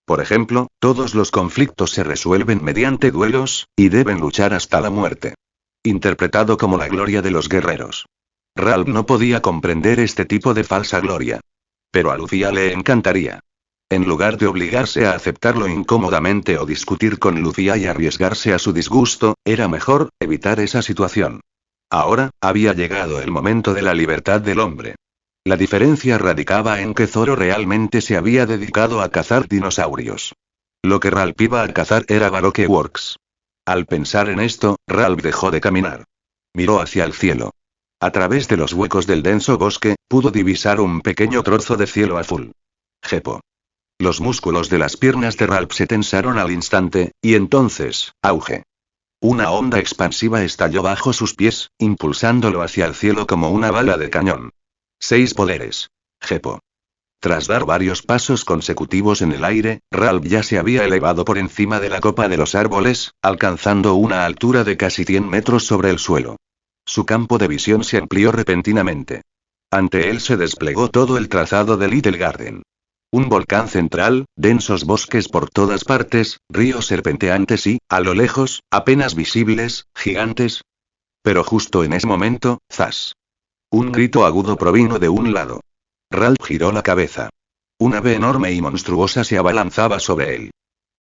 Por ejemplo, todos los conflictos se resuelven mediante duelos, y deben luchar hasta la muerte. Interpretado como la gloria de los guerreros. Ralph no podía comprender este tipo de falsa gloria. Pero a Lucía le encantaría. En lugar de obligarse a aceptarlo incómodamente o discutir con Lucía y arriesgarse a su disgusto, era mejor evitar esa situación. Ahora, había llegado el momento de la libertad del hombre. La diferencia radicaba en que Zoro realmente se había dedicado a cazar dinosaurios. Lo que Ralph iba a cazar era Baroque Works. Al pensar en esto, Ralph dejó de caminar. Miró hacia el cielo. A través de los huecos del denso bosque, pudo divisar un pequeño trozo de cielo azul. Jepo. Los músculos de las piernas de Ralph se tensaron al instante, y entonces, auge. Una onda expansiva estalló bajo sus pies, impulsándolo hacia el cielo como una bala de cañón. 6 poderes. Jepo. Tras dar varios pasos consecutivos en el aire, Ralph ya se había elevado por encima de la copa de los árboles, alcanzando una altura de casi 100 metros sobre el suelo. Su campo de visión se amplió repentinamente. Ante él se desplegó todo el trazado de Little Garden. Un volcán central, densos bosques por todas partes, ríos serpenteantes y, a lo lejos, apenas visibles, gigantes. Pero justo en ese momento, ¡zas! Un grito agudo provino de un lado. Ralph giró la cabeza. Un ave enorme y monstruosa se abalanzaba sobre él.